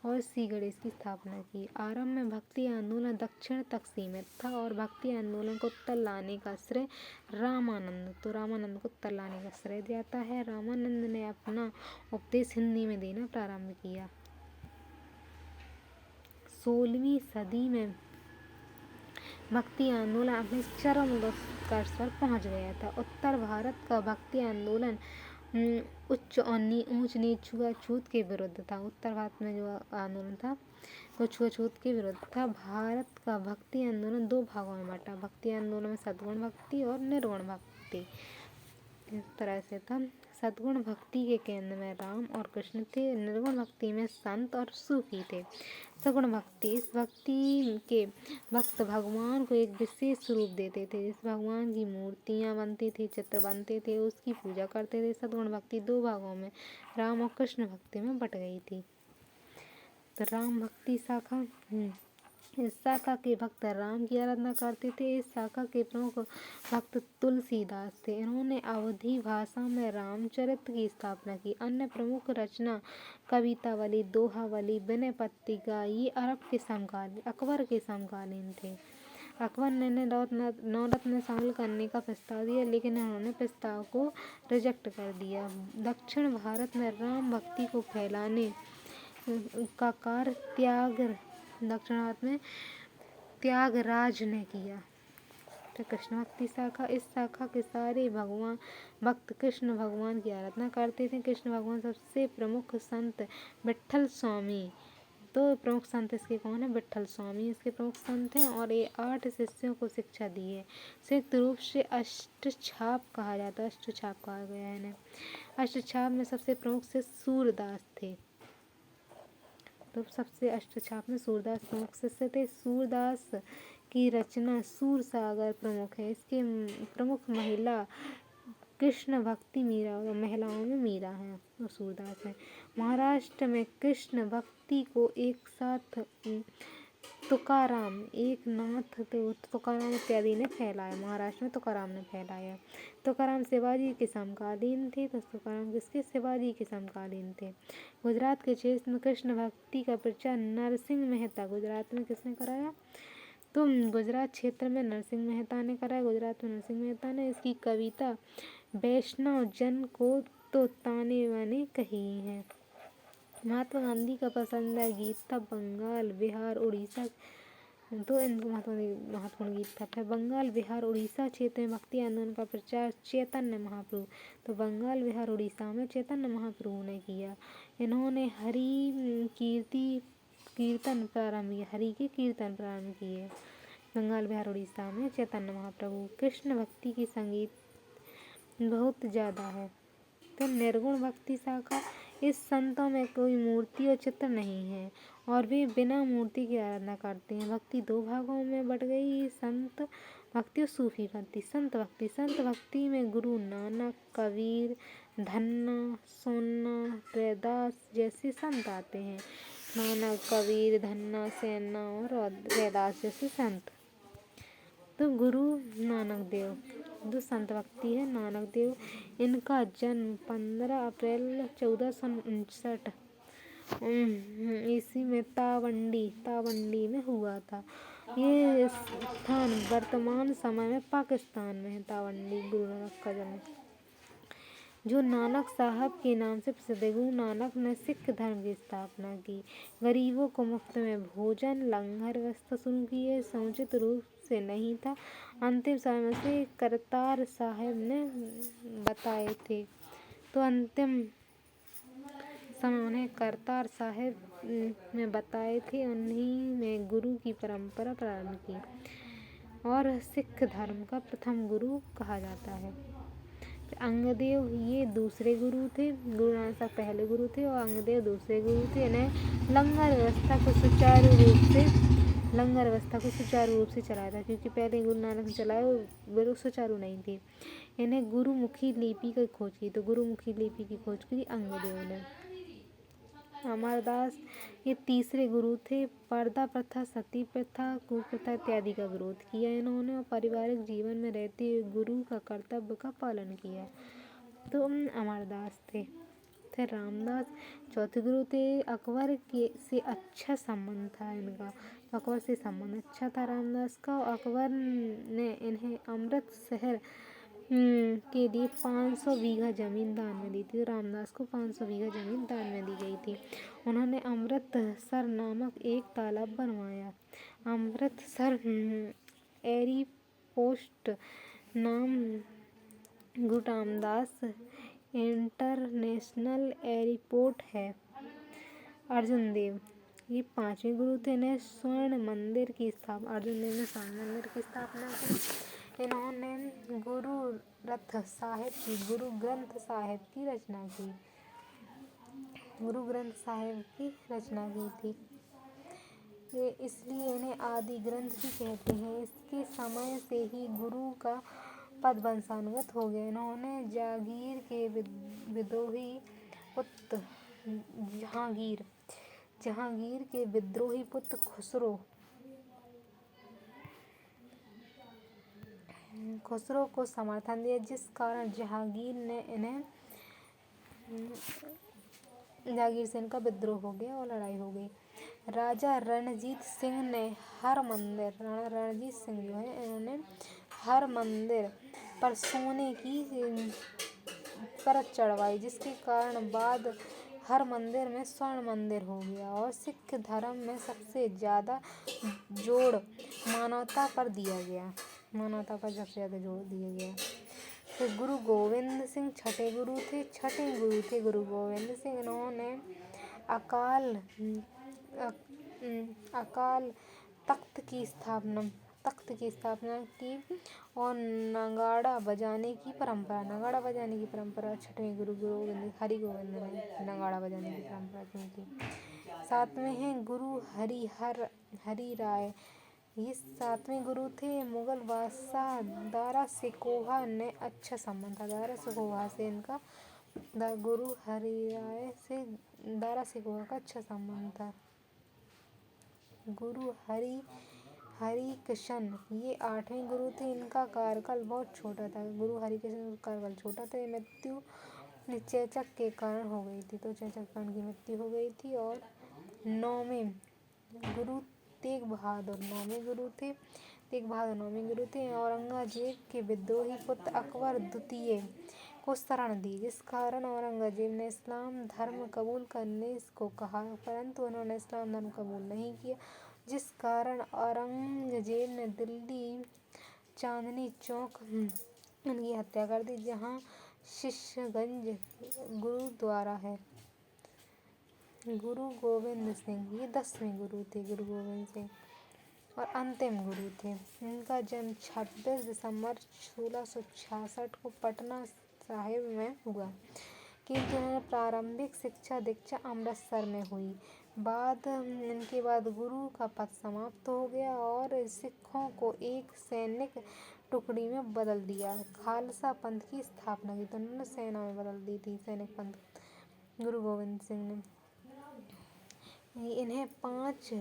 A: और श्री गणेश की स्थापना की। आरंभ में भक्ति आंदोलन दक्षिण तक सीमित था और भक्ति आंदोलन को उत्तर लाने का श्रेय रामानंद को उत्तर लाने का श्रेय जाता है। रामानंद ने अपना उपदेश हिंदी में देना प्रारंभ किया। 16वीं सदी में भक्ति आंदोलन अपने चरम उत्कर्ष पर पहुंच गया था। उत्तर भारत का भक्ति आंदोलन ऊंच नीच छूत के विरुद्ध था। उत्तर भारत में जो आंदोलन था वो छूत के विरुद्ध था। भारत का भक्ति आंदोलन 2 भागों में बटा। भक्ति आंदोलन में सद्गुण भक्ति और निर्गुण भक्ति इस तरह से था। सद्गुण भक्ति के केंद्र में राम और कृष्ण थे। निर्गुण भक्ति में संत और सूफी थे। सगुण भक्ति, इस भक्ति के भक्त भगवान को एक विशेष रूप देते थे। जिस भगवान की मूर्तियाँ बनती थी, चित्र बनते थे, उसकी पूजा करते थे। सद्गुण भक्ति 2 भागों में राम और कृष्ण भक्ति में बट गई थी। तो राम भक्ति शाखा, इस शाखा के भक्त राम की आराधना करते थे। इस शाखा के प्रमुख भक्त तुलसीदास थे। इन्होंने अवधी भाषा में रामचरित की स्थापना की। अन्य प्रमुख रचना कवितावली, दोहावली, विनय पत्रिका ये अकबर के समकालीन थे। अकबर ने नवरत्न में शामिल करने का प्रस्ताव दिया, लेकिन उन्होंने प्रस्ताव को रिजेक्ट कर दिया। दक्षिण भारत में राम भक्ति को फैलाने का कार्य दक्षिण भारत में त्यागराज ने किया। तो कृष्ण भक्ति शाखा, इस शाखा के सारे भक्त कृष्ण भगवान की आराधना करते थे। कृष्ण भगवान सबसे प्रमुख संत विट्ठल स्वामी, तो प्रमुख संत इसके कौन है? विट्ठल स्वामी इसके प्रमुख संत हैं और ये 8 शिष्यों को शिक्षा दी है। संयुक्त रूप से अष्टछाप कहा जाता है, अष्टछाप कहा गया है इन्हें। अष्टछाप में सबसे प्रमुख शिष्य सूरदास थे। तो सबसे अष्टछाप में सूरदास प्रमुख शिष्य थे। सूरदास की रचना सूर सागर प्रमुख है। इसके प्रमुख महिला कृष्ण भक्ति मीरा, महिलाओं में मीरा है और सूरदास है। महाराष्ट्र में कृष्ण भक्ति को एक साथ तुकाराम, एकनाथ, तुकाराम इत्यादि ने फैलाया। महाराष्ट्र में तुकाराम ने फैलाया। तुकाराम शिवाजी के समकालीन थे। तो तुकाराम किसके? शिवाजी के समकालीन थे। गुजरात के क्षेत्र में कृष्ण भक्ति का प्रचार नरसिंह मेहता, गुजरात में किसने कराया? तो गुजरात क्षेत्र में नरसिंह मेहता ने कराया। गुजरात में नरसिंह मेहता ने इसकी कविता वैष्णव जन को तो ताने बाने कही है। महात्मा गांधी का पसंदीदा गीत था बंगाल, बिहार, उड़ीसा, तो इनको महत्वपूर्ण गीत था। फिर बंगाल, बिहार, उड़ीसा क्षेत्र में भक्ति आंदोलन का प्रचार चैतन्य महाप्रभु, तो बंगाल, बिहार, उड़ीसा में चैतन्य महाप्रभु ने किया। इन्होंने हरि कीर्तन प्रारंभ किया, हरि के कीर्तन प्रारंभ किए। बंगाल, बिहार, उड़ीसा में चैतन्य महाप्रभु। कृष्ण भक्ति की संगीत बहुत ज़्यादा है। तो निर्गुण भक्ति शाखा, इस संतों में कोई मूर्ति और चित्र नहीं है और वे बिना मूर्ति की आराधना करते हैं। भक्ति दो भागों में बट गई, संत भक्ति और सूफी भक्ति। संत भक्ति में गुरु नानक, कबीर, धन्ना, सोन्ना, रैदास जैसे संत आते हैं। नानक, कबीर, धन्ना, सेन्ना और रैदास जैसे संत। तो गुरु नानक देव जो संत भक्ति है, नानक देव, इनका जन्म 15 अप्रैल 1459 ईस्वी में तावंडी में हुआ था। ये स्थान वर्तमान समय में पाकिस्तान में है। तावंडी गुरु नानक का जन्म, जो नानक साहब के नाम से प्रसिद्ध है। गुरु नानक ने सिख धर्म की स्थापना की, गरीबों को मुफ्त में भोजन, लंगर व्यवस्था शुरू की है। समुचित रूप से नहीं था। अंतिम समय में से करतार साहब ने बताए थे, तो अंतिम समय उन्हें करतार साहब में बताए थे। उन्हीं में गुरु की परंपरा प्रारंभ की और सिख धर्म का प्रथम गुरु कहा जाता है। अंगदेव ये दूसरे गुरु थे। गुरु नानक साहब पहले गुरु थे और अंगदेव दूसरे गुरु थे। इन्हें लंगर व्यवस्था को सुचारू रूप से चलाया था, क्योंकि पहले गुरु नानक ने चलाया वो सुचारू नहीं थी। इन्हें गुरुमुखी लिपि की खोज की, तो गुरुमुखी लिपि की खोज की अंगदेव ने। अमरदास ये तीसरे गुरु थे। पर्दा प्रथा, सती प्रथा, कुप्रथा इत्यादि का विरोध किया इन्होंने और पारिवारिक जीवन में रहते हुए गुरु का कर्तव्य का पालन किया। तो अमरदास थे। फिर रामदास चौथे गुरु थे। अकबर के से अच्छा संबंध था इनका, तो अकबर से संबंध अच्छा था रामदास का। अकबर ने इन्हें अमृतसर के लिए 500 बीघा जमीन दान में दी थी। रामदास को 500 बीघा जमीन दान में दी गई थी। उन्होंने अमृतसर नामक एक तालाब बनवाया। अमृतसर एयरपोर्ट नाम गुरु रामदास इंटरनेशनल एयरपोर्ट है। अर्जुन देव ये पांचवें गुरु थे। इन्हें स्वर्ण मंदिर की स्थापना की। इन्होंने गुरु ग्रंथ साहिब की रचना की थी। ये इसलिए इन्हें आदि ग्रंथ भी कहते हैं। इसके समय से ही गुरु का पद वंशानुगत हो गया। इन्होंने जागीर के विद्रोही पुत्र जहांगीर के विद्रोही पुत्र खुसरो को समर्थन दिया, जिस कारण जहांगीर से इनका विद्रोह हो गया और लड़ाई हो गई। राजा रणजीत सिंह ने इन्होंने हर मंदिर पर सोने की परत चढ़वाई, जिसके कारण बाद हर मंदिर में स्वर्ण मंदिर हो गया और सिख धर्म में सबसे ज़्यादा जोड़ मानवता पर सबसे ज़्यादा जोड़ दिया गया। तो गुरु गोविंद सिंह छठे गुरु थे गुरु गोविंद सिंह। इन्होंने अकाल तख्त की स्थापना की और नगाड़ा बजाने की परंपरा छठवें गुरु हरिगोविंद ने नगाड़ा बजाने की परंपरा की। सातवें हैं गुरु हरि राय। ये सातवें गुरु थे। मुगल बादशाह दारा सिकोहा ने अच्छा संबंध था। दारा सिकोहा से इनका गुरु हरि राय से दारा सिकोहा का अच्छा संबंध था। गुरु हरि कृष्ण ये आठवें गुरु थे। इनका कार्यकाल बहुत छोटा था। गुरु हरि कृष्ण का कार्यकाल छोटा था। मृत्यु चेचक के कारण हो गई थी, तो चेचक कारण की मृत्यु हो गई थी। और नौवें गुरु तेग बहादुर नौवें गुरु थे। औरंगजेब के विद्रोही पुत्र अकबर द्वितीय को शरण दी, जिस कारण औरंगजेब ने इस्लाम धर्म कबूल करने को कहा, परंतु उन्होंने इस्लाम धर्म कबूल नहीं किया, जिस कारण औरंगजेब ने दिल्ली चांदनी चौक उनकी हत्या कर दी, जहाँ शीशगंज गुरुद्वारा है। गुरु गोविंद सिंह ये 10वें गुरु थे। गुरु गोविंद सिंह और अंतिम गुरु थे। इनका जन्म 26 दिसंबर 1666 को पटना साहिब में हुआ। किंतु इन्होंने प्रारंभिक शिक्षा दीक्षा अमृतसर में हुई। इनके बाद गुरु का पद समाप्त हो गया और सिखों को एक सैनिक टुकड़ी में बदल दिया। खालसा पंथ की स्थापना की, तो उन्होंने सेना में बदल दी थी सैनिक पंथ गुरु गोविंद सिंह ने। इन्हें पांच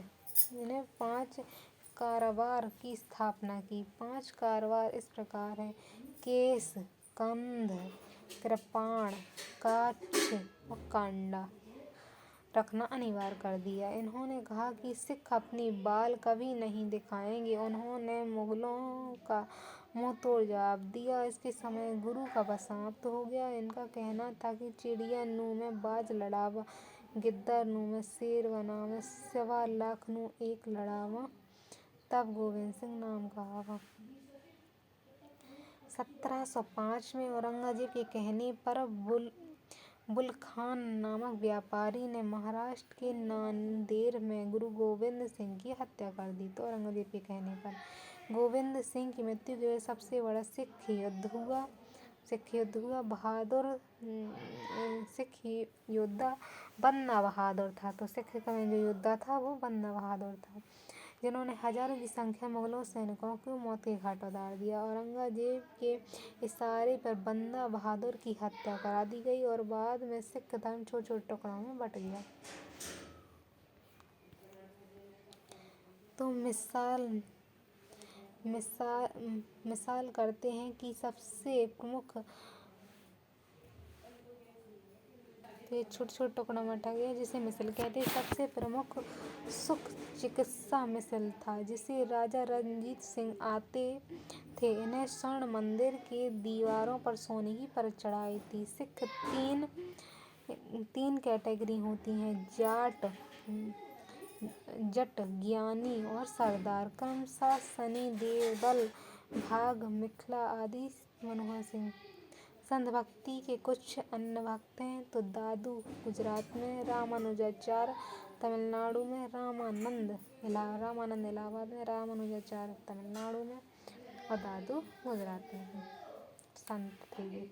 A: कारोबार की स्थापना की। 5 कारोबार इस प्रकार हैं: केश, कंध, कृपाण, काक्ष और कांडा रखना अनिवार्य कर दिया। इन्होंने कहा कि सिख अपनी बाल कभी नहीं दिखाएंगे। उन्होंने मुगलों का मुंह तोड़ जवाब दिया। इसके समय गुरु का पद समाप्त हो गया। इनका कहना था कि चिड़िया नु में बाज लड़ावा, गिद्दड़ नु में शेर बनावा, 1.25 लाख नु एक लड़ावा, तब गोविंद सिंह नाम कहावा। 1705 में औरंगजेब के कहने पर बुलखान नामक व्यापारी ने महाराष्ट्र के नांदेड़ में गुरु गोविंद सिंह की हत्या कर दी। तो औरंगजेब के कहने पर गोविंद सिंह की मृत्यु के बाद सबसे बड़ा सिख युद्ध हुआ। बहादुर सिख योद्धा बंदा बहादुर था। तो सिख का जो योद्धा था वो बंदा बहादुर था, जिन्होंने हजारों की संख्या मुगलों सैनिकों को मौत के घाट उतार दिया। औरंगजेब के इशारे पर बंदा बहादुर की हत्या करा दी गई और बाद में सिख धर्म छोटे छोटे टुकड़ों में बट गया। तो मिसाल करते हैं कि सबसे प्रमुख, तो ये छोटे छोटे टुकड़ों में बटा गया जिसे मिसल कहते हैं। सबसे प्रमुख सुख चिकित्सा मिसल था, जिसे राजा रणजीत सिंह आते थे। इन्हें स्वर्ण मंदिर के दीवारों पर सोने की परत चढ़ाई थी। सिख तीन कैटेगरी होती हैं: जट, ज्ञानी और सरदार, क्रमशः सनी देवल, भाग मिथिला आदि मनमोहन सिंह। संत भक्ति के कुछ अन्य भक्त हैं तो दादू गुजरात में, रामानुजाचार्य तमिलनाडु में, रामानंद इलाहाबाद में, रामानुजाचार्य तमिलनाडु में और दादू गुजरात में संत थे ये।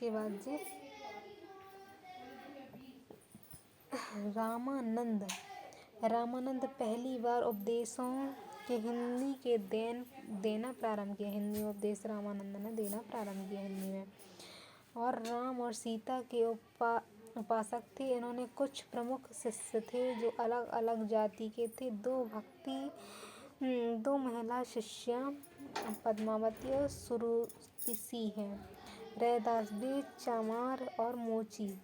A: के बाद जी रामानंद पहली बार उपदेशों के हिंदी के देना प्रारंभ किया। हिंदी में उपदेश रामानंद ने देना प्रारंभ किया हिंदी में। और राम और सीता के उपासक थे। इन्होंने कुछ प्रमुख शिष्य थे जो अलग अलग जाति के थे। दो महिला शिष्या पद्मावती और सुरुचि हैं। रैदास वे चमार और मोची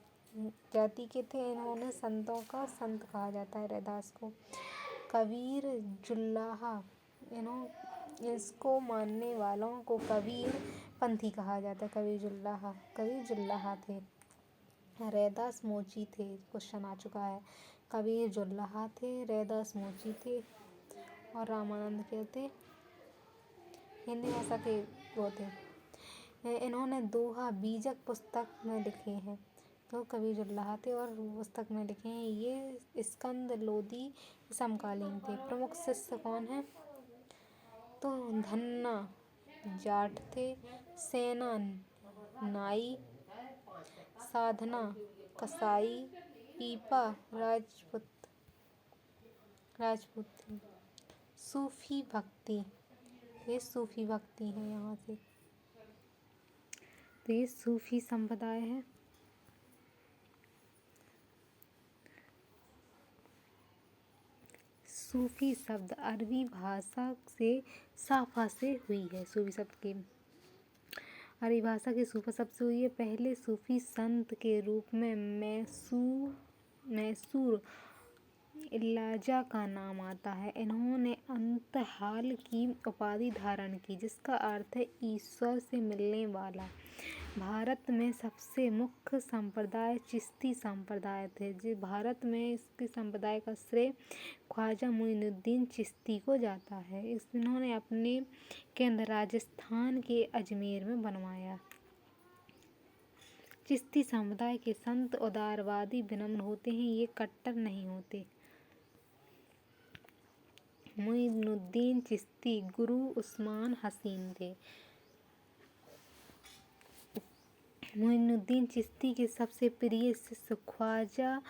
A: जाति के थे। इन्होंने संतों का संत कहा जाता है रैदास को। कबीर जुल्लाहा, इसको मानने वालों को कबीर पंथी कहा जाता है। कबीर जुल्लाहा थे। रैदास मोची थे, क्वेश्चन आ चुका है। कबीर जुल्लाहा थे, रैदास मोची थे और रामानंद के थे हिंदी भाषा के वो थे। इन्होंने दोहा बीजक पुस्तक में लिखे हैं। तो कबीर जुल्लाहा थे और पुस्तक में लिखे हैं। ये स्कंद लोदी समकालीन थे। प्रमुख शिष्य कौन है? तो धन्ना जाट थे, सेना नाई, साधना कसाई, पीपा राजपूत थे। सूफी भक्ति, ये सूफी भक्ति है यहाँ से। तो ये सूफी संप्रदाय है। सूफी शब्द अरबी भाषा से साफा से हुई है। सूफी शब्द की अरबी भाषा के सूफा शब्द से हुई है। पहले सूफी संत के रूप में मैसूर इलाजा का नाम आता है। इन्होंने अंतहाल की उपाधि धारण की, जिसका अर्थ है ईश्वर से मिलने वाला। भारत में सबसे मुख्य संप्रदाय चिश्ती संप्रदाय थे। भारत में इसके संप्रदाय का श्रेय ख्वाजा मुइनुद्दीन चिश्ती को जाता है। इन्होंने अपने केंद्र राजस्थान के अजमेर में बनवाया। चिश्ती संप्रदाय के संत उदारवादी विनम्र होते हैं, ये कट्टर नहीं होते। मुइनुद्दीन चिश्ती गुरु उस्मान हसीन थे। मोइनुद्दीन चिश्ती के सबसे प्रिय शिष्य ख्वाजा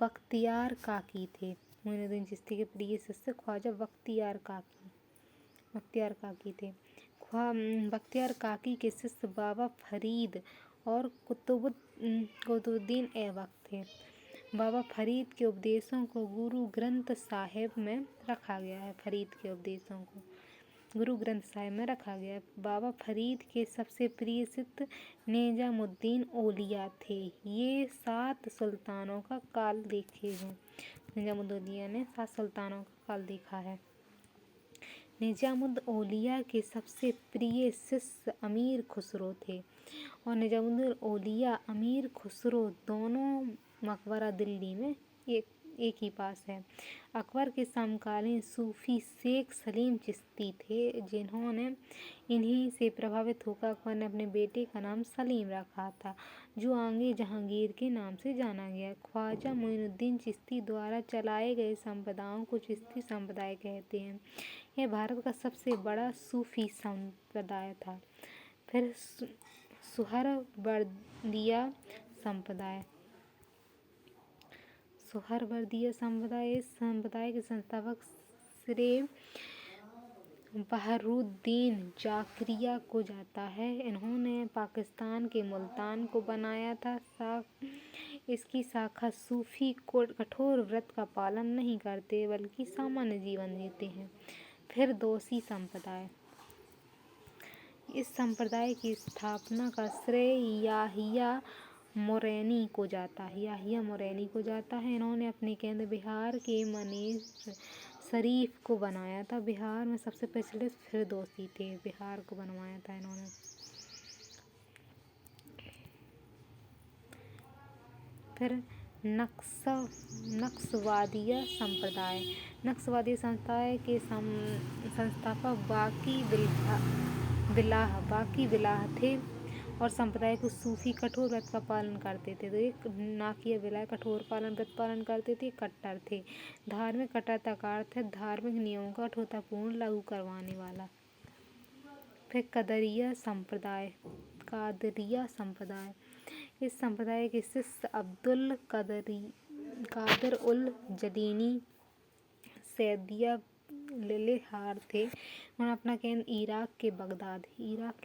A: बख्तियार काकी थे। मोइनुद्दीन चिश्ती के प्रिय शिष्य ख्वाजा बख्तियार काकी थे। बख्तियार काकी के शिष्य बाबा फरीद और कुतुबुद्दीन ऐबक थे। बाबा फरीद के उपदेशों को गुरु ग्रंथ साहिब में रखा गया है। फरीद के उपदेशों को गुरु ग्रंथ साहिब में रखा गया है। बाबा फरीद के सबसे प्रिय शिष्य निजामुद्दीन औलिया थे। ये 7 सुल्तानों का काल देखे हैं। निजामुद्दीन औलिया ने 7 सुल्तानों का काल देखा है। निजामुद्दीन औलिया के सबसे प्रिय शिष्य अमीर खुसरो थे और निजामुद्दीन औलिया अमीर खुसरो दोनों मकबरा दिल्ली में एक ही पास है। अकबर के समकालीन सूफी शेख सलीम चिश्ती थे, जिन्होंने इन्हीं से प्रभावित होकर अकबर ने अपने बेटे का नाम सलीम रखा था, जो आगे जहांगीर के नाम से जाना गया। ख्वाजा मोइनुद्दीन चिश्ती द्वारा चलाए गए संप्रदायों को चिश्ती संप्रदाय कहते हैं। यह भारत का सबसे बड़ा सूफी संप्रदाय था। फिर सुहरवर्दिया संप्रदाय। सुहरवर्दिया संप्रदाय इस संप्रदाय के संस्थापक श्री बहरुद्दीन जाकरिया को जाता है। इन्होंने पाकिस्तान के मुल्तान को बनाया था। इसकी शाखा सूफी कठोर व्रत का पालन नहीं करते बल्कि सामान्य जीवन जीते हैं। फिर दोसी संप्रदाय। इस संप्रदाय की स्थापना का श्रेय याहिया मोरैनी को जाता है। इन्होंने अपने केंद्र बिहार के मनेर शरीफ को बनाया था। बिहार में सबसे प्रचलित फिरदौसी थे। बिहार को बनवाया था इन्होंने। फिर नक्शवादिया संप्रदाय। नक्शवादी संप्रदाय के संस्थापक बाकी बिलाह थे और संप्रदाय को सूफी कठोर व्रत का पालन करते थे। तो एक नाकिया बिलाह कठोर व्रत पालन करते थे, कट्टर थे। धार्मिक कट्टरता का अर्थ है धार्मिक नियमों का कठोरतापूर्ण लागू करवाने वाला। फिर कादरिया संप्रदाय। इस संप्रदाय के शिष्य अब्दुल कादिर उल जलीनी सैदिया लिलेहार थे। उन्होंने अपना केंद्र इराक के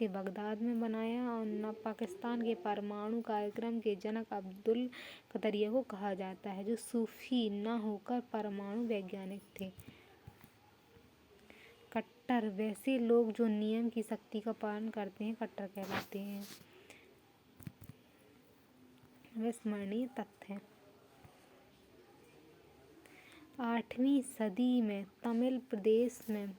A: बगदाद में बनाया और पाकिस्तान के परमाणु कार्यक्रम के जनक अब्दुल कादरिया को कहा जाता है, जो सूफी न होकर परमाणु वैज्ञानिक थे। कट्टर वैसे लोग जो नियम की सख्ती का पालन करते हैं कट्टर कहलाते हैं। विस्मरणीय तथ्य। 8वीं सदी में तमिल प्रदेश में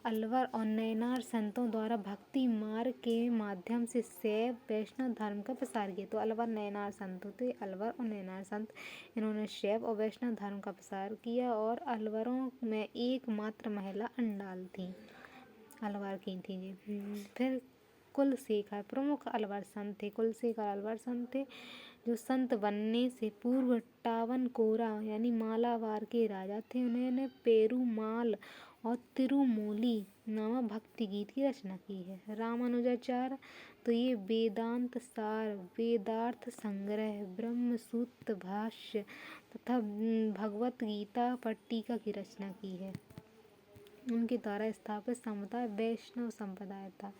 A: अलवर और नैनार संतों द्वारा भक्ति मार्ग के माध्यम से शैव वैष्णव धर्म का प्रसार किया। तो अलवर नैनार संत होते, अलवर और नैनार संत, इन्होंने शैव और वैष्णव धर्म का प्रसार किया। और अलवरों में एकमात्र महिला अंडाल थी, अलवर की थी जी। फिर कुलशेखर प्रमुख अलवर संत थे। कुलशेखर अलवर संत थे जो संत बनने से पूर्व टावनकोरा यानी मालाबार के राजा थे। उन्होंने पेरुमाल और तिरुमूली नामक भक्ति गीत की रचना की है। रामानुजाचार्य तो ये वेदांत सार, वेदार्थ संग्रह, ब्रह्मसूत्र भाष्य तथा भगवत गीता पर टीका की रचना की है। उनके द्वारा स्थापित संप्रदाय वैष्णव संप्रदाय था।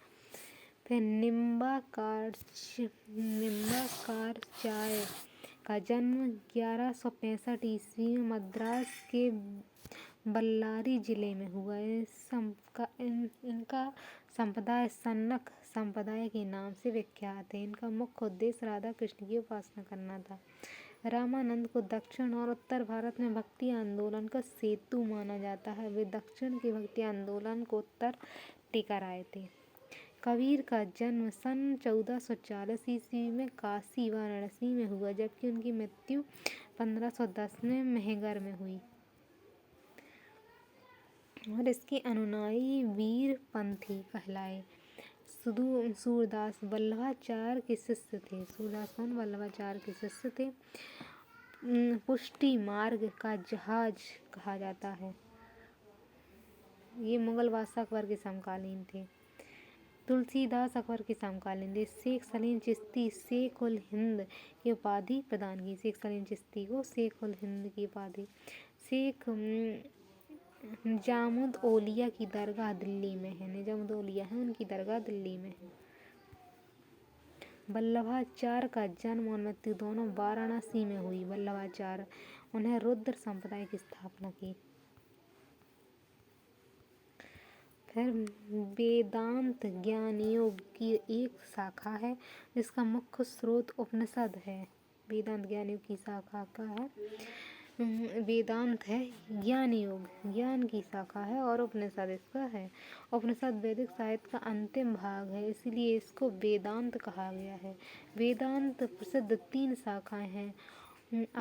A: फिर निम्बार्काचार्य का जन्म 1165 ईस्वी में मद्रास के बल्लारी जिले में हुआ। इनका संप्रदाय सन्नक संप्रदाय के नाम से विख्यात है। इनका मुख्य उद्देश्य राधा कृष्ण की उपासना करना था। रामानंद को दक्षिण और उत्तर भारत में भक्ति आंदोलन का सेतु माना जाता है। वे दक्षिण के भक्ति आंदोलन को उत्तर टेकर आए थे। कबीर का जन्म सन 1440 ईस्वी में काशी वाराणसी में हुआ, जबकि उनकी मृत्यु 1510 में मेहगर में हुई। और इसके अनुयायी वीरपंथी कहलाए। सूरदास वल्लभाचार्य के शिष्य थे। सूरदास कौन? वल्लभाचार्य के शिष्य थे। पुष्टि मार्ग का जहाज कहा जाता है। ये मुगल बादशाह अकबर के समकालीन थे। तुलसीदास अकबर के समकालीन थे। शेख सलीम चिश्ती शेख उल हिंद की उपाधि प्रदान की। शेख सलीम चिश्ती को शेख उल हिंद की उपाधि। शेख निजामुद्द औलिया की दरगाह दिल्ली में है। निजामुद्द औलिया है, उनकी दरगाह दिल्ली में है। वल्लभाचार्य का जन्म और मृत्यु दोनों वाराणसी में हुई। वल्लभाचार्य, उन्हें रुद्र संप्रदाय की स्थापना की। फिर वेदांत ज्ञान योग की एक शाखा है, जिसका मुख्य स्रोत उपनिषद है। वेदांत ज्ञान योग की शाखा का है, वेदांत है, ज्ञान योग ज्ञान की शाखा है और उपनिषद इसका है। उपनिषद वैदिक साहित्य का अंतिम भाग है, इसलिए इसको वेदांत कहा गया है। वेदांत प्रसिद्ध 3 शाखाएं हैं,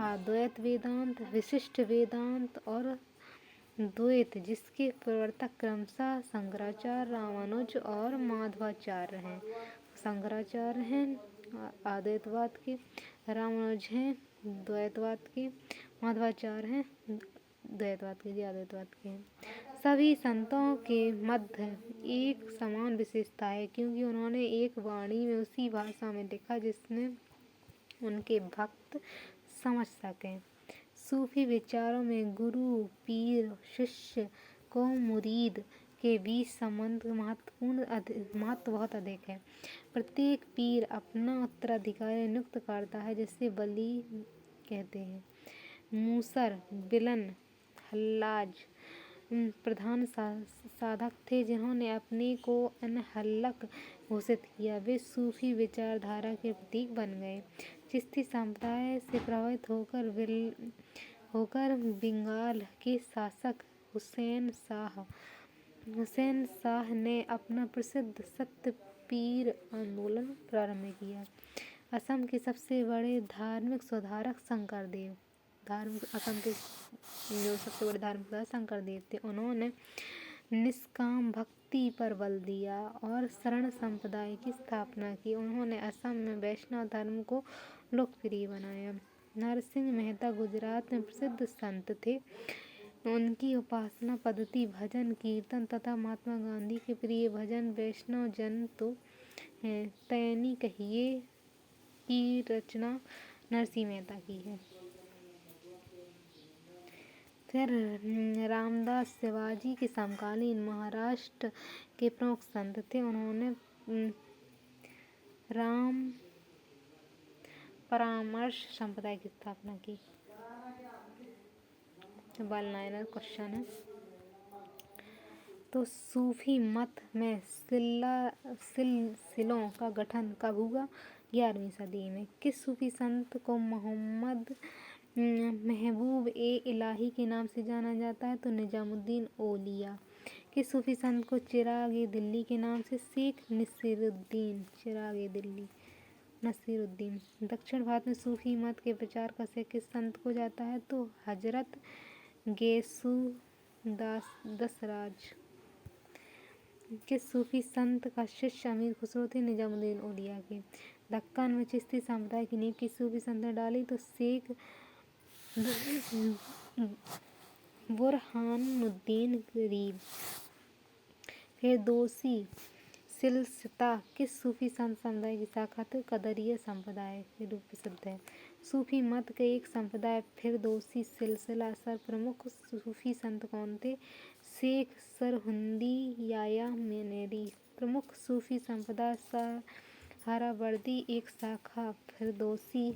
A: अद्वैत वेदांत, विशिष्ट वेदांत और द्वैत, जिसके प्रवर्तक क्रमशः शंकराचार्य, रामानुज और माधवाचार्य हैं। शंकराचार्य हैं अद्वैतवाद के, रामानुज हैं द्वैतवाद के, माधवाचार्य हैं द्वैतवाद के, अद्वैतवाद के हैं। सभी संतों के मध्य एक समान विशेषता है, क्योंकि उन्होंने एक वाणी में उसी भाषा में लिखा जिसमें उनके भक्त समझ सकें। सूफी विचारों में गुरु, पीर, शिष्य को मुरीद के बीच संबंध महत्व बहुत अधिक है। प्रत्येक पीर अपना उत्तराधिकारी नियुक्त करता है, जिसे वली कहते हैं। मूसर, बिलन, हल्लाज प्रधान साधक थे, जिन्होंने अपने को अनहल्लक घोषित किया। वे सूफी विचारधारा के प्रतीक बन गए। चिश्ती संप्रदाय से प्रभावित होकर बंगाल के शासक हुसैन शाह ने अपना प्रसिद्ध सत्य पीर आंदोलन प्रारंभ किया। असम के सबसे बड़े धार्मिक सुधारक शंकरदेव, असम के जो सबसे बड़े धार्मिक सुधारक शंकरदेव थे, उन्होंने निष्काम भक्ति पर बल दिया और शरण संप्रदाय की स्थापना की। उन्होंने असम में वैष्णव धर्म को लोकप्रिय बनाया। नरसिंह मेहता गुजरात में प्रसिद्ध संत थे। उनकी उपासना पद्धति भजन कीर्तन तथा महात्मा गांधी के प्रिय भजन वैष्णव जन तो हैं। तैनी कहिए की रचना नरसिंह मेहता की है। फिर रामदास शिवाजी के समकालीन महाराष्ट्र के प्रमुख संत थे। उन्होंने राम परामर्श संप्रदाय की स्थापना की। बालनायनर क्वेश्चन है। तो सूफी मत में सिलसिलों का गठन कब हुआ? 11वीं सदी में। किस सूफी संत को मोहम्मद महबूब ए इलाही के नाम से जाना जाता है? तो निजामुद्दीन औलिया। किस सूफी संत को चिराग दिल्ली के नाम से? शेख नसीरुद्दीन। चिराग दिल्ली नसीरुद्दीन। दक्षिण भारत में सूफी मत के प्रचार का श्रेय किस संत को जाता है? तो हजरत गैसुदासराज। किस सूफी संत का शिष्य अमीर खुसरो थे? निजामुद्दीन औलिया के। दक्कन में चिश्ती संप्रदाय की नींव किस सूफी संत ने डाली? तो शेख बुरहानुद्दीन गरीब। फिरदौसी सिलसिला किस सूफी संत समुदाय की शाखा थे? कदरिया संप्रदाय के रूप प्रसिद्ध है। सूफी मत के एक संप्रदाय फिरदौसी सिलसिला प्रमुख सूफी संत कौन थे? शेख सरहुंदी याया मेनेरी। प्रमुख सूफी संप्रदाय सहारावर्दी एक शाखा फिरदौसी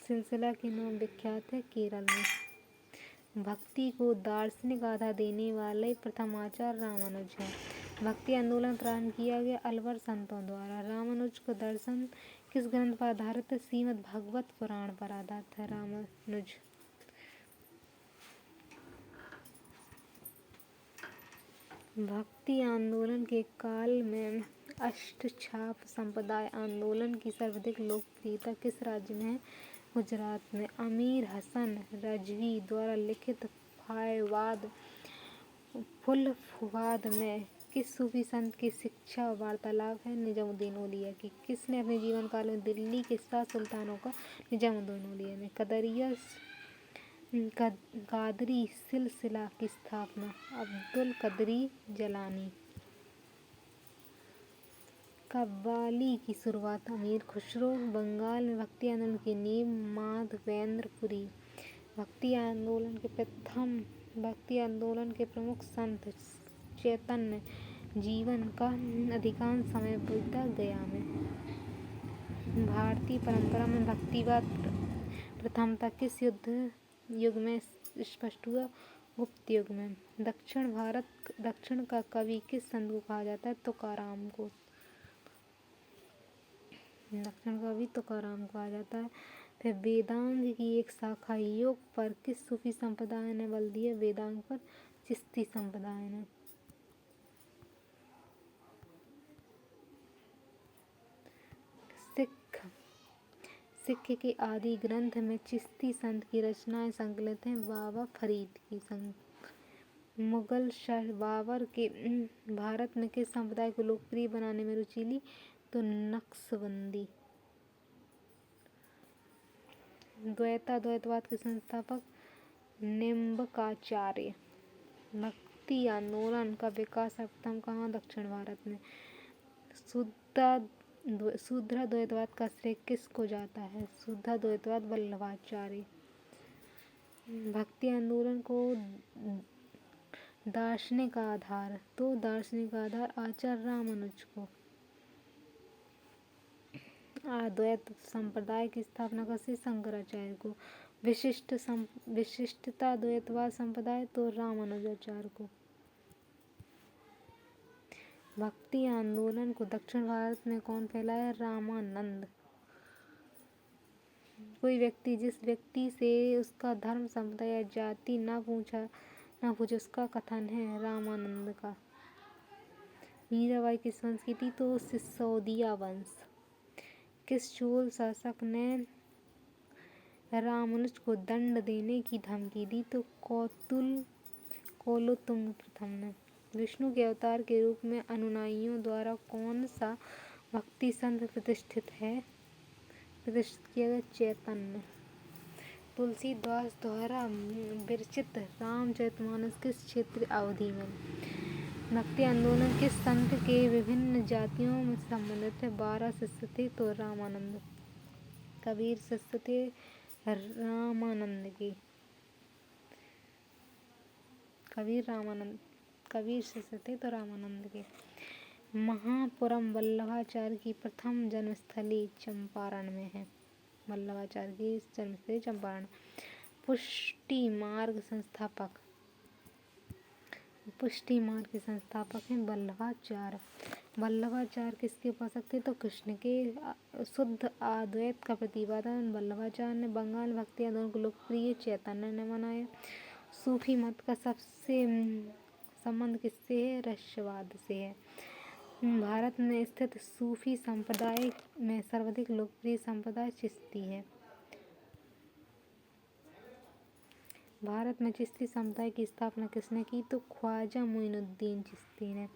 A: सिलसिला के नाम विख्यात है केरल में। भक्ति को दार्शनिक आधार देने वाले प्रथम आचार्य रामानुज हैं। भक्ति आंदोलन प्रारंभ किया गया अलवर संतों द्वारा। रामानुज का दर्शन किस ग्रंथ पर आधारित है? श्रीमद् भागवत पुराण पर आधारित है रामानुज। भक्ति आंदोलन के काल में अष्टछाप संप्रदाय आंदोलन की सर्वाधिक लोकप्रियता किस राज्य में है? गुजरात में। अमीर हसन रजवी द्वारा लिखित फुलफुआद में किस सूफी संत की शिक्षा वार्तालाप है? निजामुद्दीन औलिया की। किसने अपने जीवन काल में दिल्ली के 7 सुल्तानों का? निजामुद्दीन औलिया ने। कादरी सिलसिला की स्थापना? अब्दुल कदरी जलानी। कव्वाली की शुरुआत अमीर खुसरो। बंगाल में भक्ति आंदोलन की नींव माधवेंद्र पुरी। भक्ति आंदोलन के प्रमुख संत चैतन्य जीवन का अधिकांश समय बीता गया में। भारतीय परंपरा में भक्तिवाद प्रथमतः किस युग में स्पष्ट हुआ? गुप्त युग में। दक्षिण का कवि किस संत को कहा जाता है? तुकाराम को। दक्षिण कवि तुकाराम को कहा जाता है। फिर वेदांत की एक शाखा योग पर किस सूफी संप्रदाय ने बल दिया? वेदांत पर चिश्ती संप्रदाय ने। सिख के आदि ग्रंथ में चिश्ती संत की रचनाएं संकलित हैं। बाबा फरीद की मुगल शाह बाबर के भारत में किस संप्रदाय को लोकप्रिय बनाने में रुचि ली? तो नक्शबंदी। द्वैतवाद के संस्थापक निम्बकाचार्य। भक्ति आंदोलन का विकास सर्वप्रथम कहाँ? दक्षिण भारत में। शुद्ध द्वैतवाद का श्रेय किसको जाता है? शुद्ध द्वैतवाद वल्लभाचार्य। भक्ति आंदोलन को दार्शनिक आधार, तो दार्शनिक आधार आचार्य रामानुज को। अद्वैत संप्रदाय की स्थापना कैसे? शंकराचार्य को। विशिष्टता द्वैतवाद संप्रदाय, तो रामानुजाचार्य को। भक्ति आंदोलन को दक्षिण भारत में कौन फैलाया? रामानंद। कोई व्यक्ति जिस व्यक्ति से उसका धर्म, संप्रदाय या जाति ना पूछे उसका कथन है रामानंद का। मीराबाई की संस्कृति, तो सिसोदिया वंश। किस चोल शासक ने रामानुज को दंड देने की धमकी दी? तो कोलोतुंग प्रथम ने। विष्णु के अवतार के रूप में अनुयायियों द्वारा कौन सा भक्ति संत प्रतिष्ठित किया गया? चैतन्य। तुलसीदास द्वारा विरचित रामचरितमानस किस क्षेत्र अवधि में? भक्ति आंदोलन किस संत के विभिन्न जातियों में संबंधित है? 12 शिष्य थे, तो रामानंद। कबीर शिष्य थे रामानंद के। कबीर शिष्य थे तो रामानंद के। महापुरम वल्लभाचार्य की प्रथम जन्मस्थली चंपारण में है। वल्लभाचार्य की जन्मस्थली चंपारण। पुष्टि मार्ग के संस्थापक हैं वल्लभाचार्य। वल्लभाचार्य किसके उपासक थे? तो कृष्ण के। शुद्ध अद्वैत का प्रतिपादन वल्लभाचार्य ने। बंगाल भक्ति आंदोलन को लोकप्रिय चैतन्य ने मनाया। सूफी मत का सबसे संबंध किससे है? रहस्यवाद से है। भारत में स्थित सूफी संप्रदाय में सर्वाधिक लोकप्रिय संप्रदाय चिश्ती है। भारत में चिश्ती संप्रदाय की स्थापना किसने की? तो ख्वाजा मोइनुद्दीन चिश्ती ने।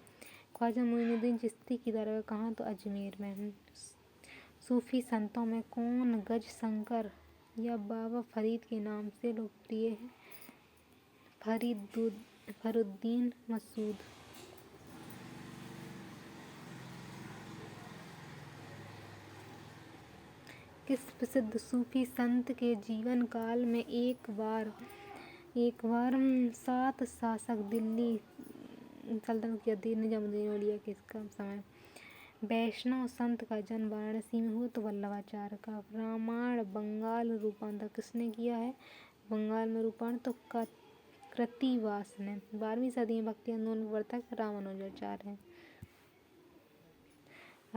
A: ख्वाजा मोइनुद्दीन चिश्ती की दरगाह कहाँ? तो अजमेर में। सूफी संतों में कौन गज शंकर या बाबा फरीद के नाम से लोकप्रिय है? फरुद्दीन मसूद। किस प्रसिद्ध सूफी संत के जीवन काल में एक बार 7 शासक दिल्ली सल्तनत की अधीन निजामुद्दीन औलिया के इसका समय। वैष्णव संत का जन्म वाराणसी में हुआ, तो वल्लभाचार्य का। रामायण बंगाल रूपांतर किसने किया है? बंगाल में रूपांतर तो कृतिवास ने। 12वीं सदी में भक्ति आंदोलन प्रवर्तक रामानुजाचार्य हैं।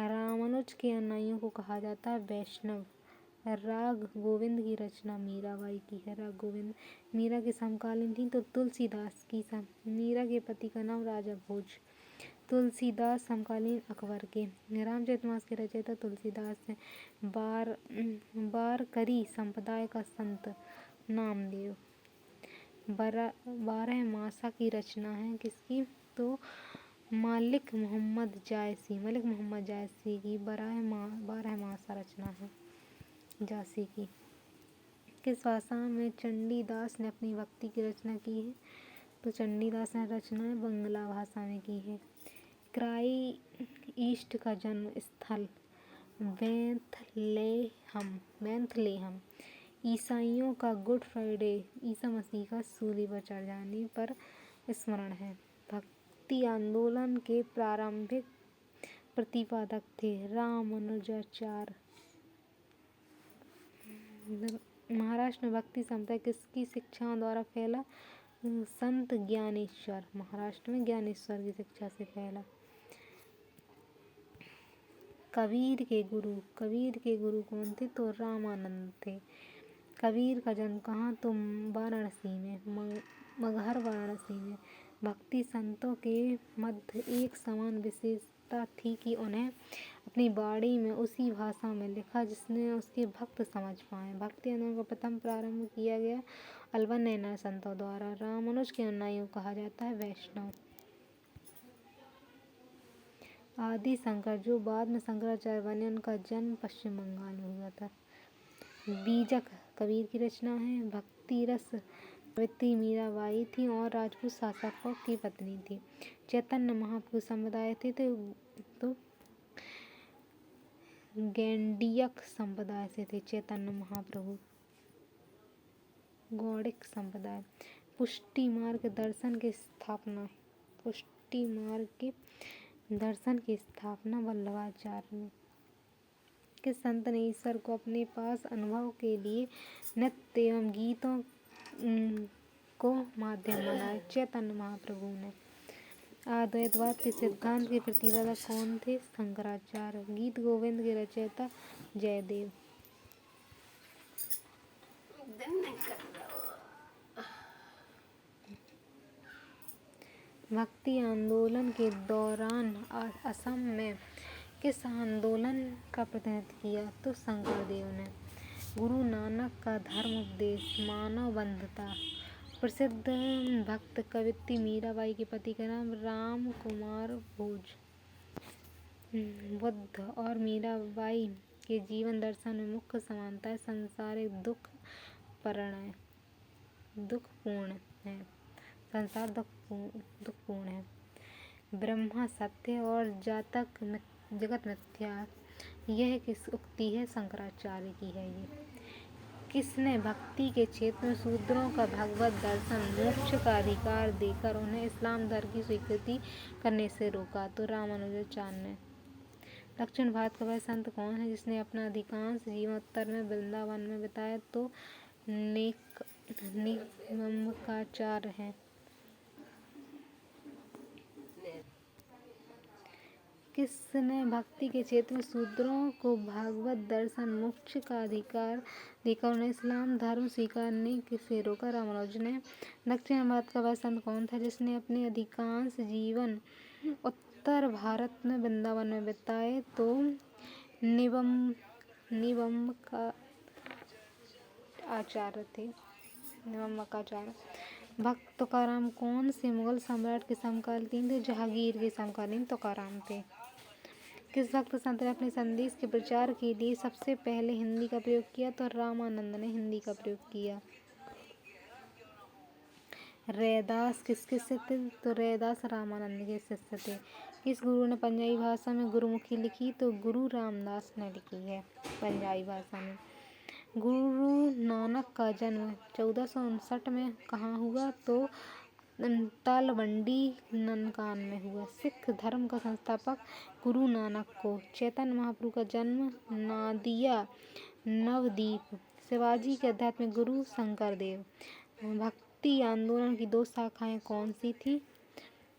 A: रामानुज के अनुयायियों को कहा जाता है वैष्णव। राग गोविंद की रचना मीराबाई की है। राग गोविंद मीरा के समकालीन थी, तो तुलसीदास की। मीरा के पति का नाम राजा भोज। तुलसीदास समकालीन अकबर के। रामचरितमानस के रचयिता तुलसीदास हैं। वारकरी संप्रदाय का संत नामदेव। 12 मासा की रचना है किसकी? तो मलिक मोहम्मद जायसी की 12 मासा रचना है जासी की। किस भाषा में चंडीदास ने अपनी भक्ति की रचना की है? तो चंडीदास ने रचना बंगला भाषा में की है। क्राइस्ट का जन्म स्थल बेथलेहम। ईसाइयों का गुड फ्राइडे ईसा मसीह का सूली पर चढ़ जाने पर स्मरण है। भक्ति आंदोलन के प्रारंभिक प्रतिपादक थे रामानुजाचार्य। महाराष्ट्र में भक्ति संप्रदाय किसकी शिक्षाओं द्वारा फैला? संत ज्ञानेश्वर। महाराष्ट्र में ज्ञानेश्वर की शिक्षा से फैला। कबीर के गुरु कौन थे? तो रामानंद थे। कबीर का जन्म कहाँ? तो वाराणसी में, मगहर वाराणसी में। भक्ति संतों के मध्य एक समान विशेषता थी कि उन्हें अपनी बाणी में उसी भाषा में लिखा जिसने उसके भक्त समझ पाए। भक्ति आंदोलन का प्रथम प्रारंभ किया गया अलवर नैना संतों द्वारा। रामानुज के अनुयायियों को कहा जाता है वैष्णव। आदि शंकर जो बाद में शंकराचार्य बने, उनका जन्म पश्चिम बंगाल में हुआ था। बीजक कबीर की रचना है। भक्ति रस सावित्री मीराबाई थी और राजपूत शासकों की पत्नी थी। चैतन्य महाप्रभु संप्रदाय थे तो गौड़ीयक संप्रदाय से थे। चैतन्य महाप्रभु गौड़िक संप्रदाय। पुष्टि मार्ग के दर्शन की स्थापना वल्लभाचार्य ने। किस संत ने ईश्वर को अपने पास अनुभव के लिए नृत्य एवं गीतों को माध्यम बनाया? चैतन्य महाप्रभु ने। अद्वैतवाद के सिद्धांत के प्रतिपादक कौन थे? शंकराचार्य। गीत गोविंद के रचयिता जयदेव। भक्ति आंदोलन के दौरान असम में किस आंदोलन का प्रतिनिधित्व किया? तो शंकरदेव ने। गुरु नानक का धर्म उपदेश मानव बंधुता। प्रसिद्ध भक्त कवियत्री मीराबाई के पति का नाम राम कुमार भोज। बुद्ध और मीराबाई के जीवन दर्शन में मुख्य समानताएं संसारिक दुखपूर्ण है। संसार दुखपूर्ण है। ब्रह्मा सत्य और जगत मिथ्या, यह किस उक्ति है? शंकराचार्य की है ये। किसने भक्ति के क्षेत्र में शूद्रों का भगवत दर्शन मोक्ष का अधिकार देकर उन्हें इस्लाम धर्म की स्वीकृति करने से रोका? तो रामानुजाचार्य ने। दक्षिण भारत का वह संत कौन है जिसने अपना अधिकांश जीवन उत्तर में वृंदावन में बिताया? तो निम्बकाचार्य है। किसने भक्ति के क्षेत्र में शूद्रों को भगवत दर्शन मोक्ष का अधिकार देकर उन्हें इस्लाम धर्म स्वीकारने से रोका? रामानुज ने। दक्षिण भारत का वह संत कौन था जिसने अपने अधिकांश जीवन उत्तर भारत में वृंदावन में बिताए? तो निम्बकाचार्य थे। निम्बकाचार्य। भक्त तुकाराम कौन से मुगल सम्राट के समकालीन थे? जहांगीर के समकालीन तुकाराम थे। किस भक्त संत ने अपने संदेश के प्रचार के लिए सबसे पहले हिंदी का प्रयोग किया? तो रामानंद ने हिंदी का प्रयोग किया। रैदास किसके शिष्य थे? तो रैदास रामानंद के शिष्य थे। किस गुरु ने पंजाबी भाषा में गुरुमुखी लिखी? तो गुरु रामदास ने लिखी है पंजाबी भाषा में। गुरु नानक का जन्म 1459 में कहाँ हुआ? तो तलवंडी ननकान में हुआ। सिख धर्म का संस्थापक गुरु नानक को। चैतन्य महाप्रभु का जन्म नादिया नवदीप। शिवाजी के आध्यात्मिक गुरु शंकरदेव। भक्ति आंदोलन की दो शाखाएं कौन सी थी?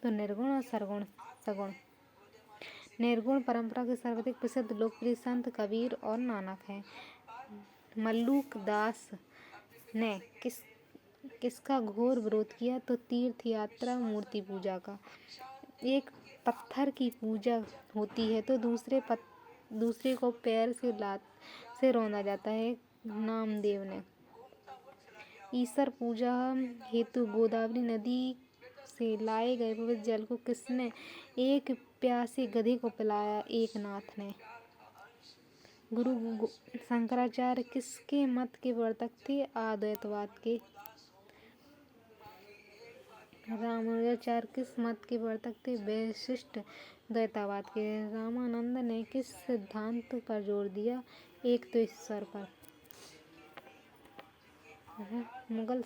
A: तो निर्गुण और सगुण। निर्गुण परंपरा के सर्वाधिक प्रसिद्ध लोकप्रिय संत कबीर और नानक हैं। मल्लूक दास ने किसका घोर विरोध किया? तो तीर्थ यात्रा मूर्ति पूजा का। एक पत्थर की पूजा होती है तो दूसरे को पैर से लात से रौंदा जाता है। नामदेव ने। ईश्वर पूजा हेतु गोदावरी नदी से लाए गए पवित्र जल को किसने एक प्यासे गधे को पिलाया? एकनाथ ने। गुरु शंकराचार्य किसके मत के वर्तक थे? अद्वैतवाद के। रामानुजाचार्य किस मत के प्रवर्तक थे? वैशिष्ट द्वैतवाद के। रामानंद ने किस सिद्धांत पर जोर दिया? एक तो ईश्वर पर। मुगल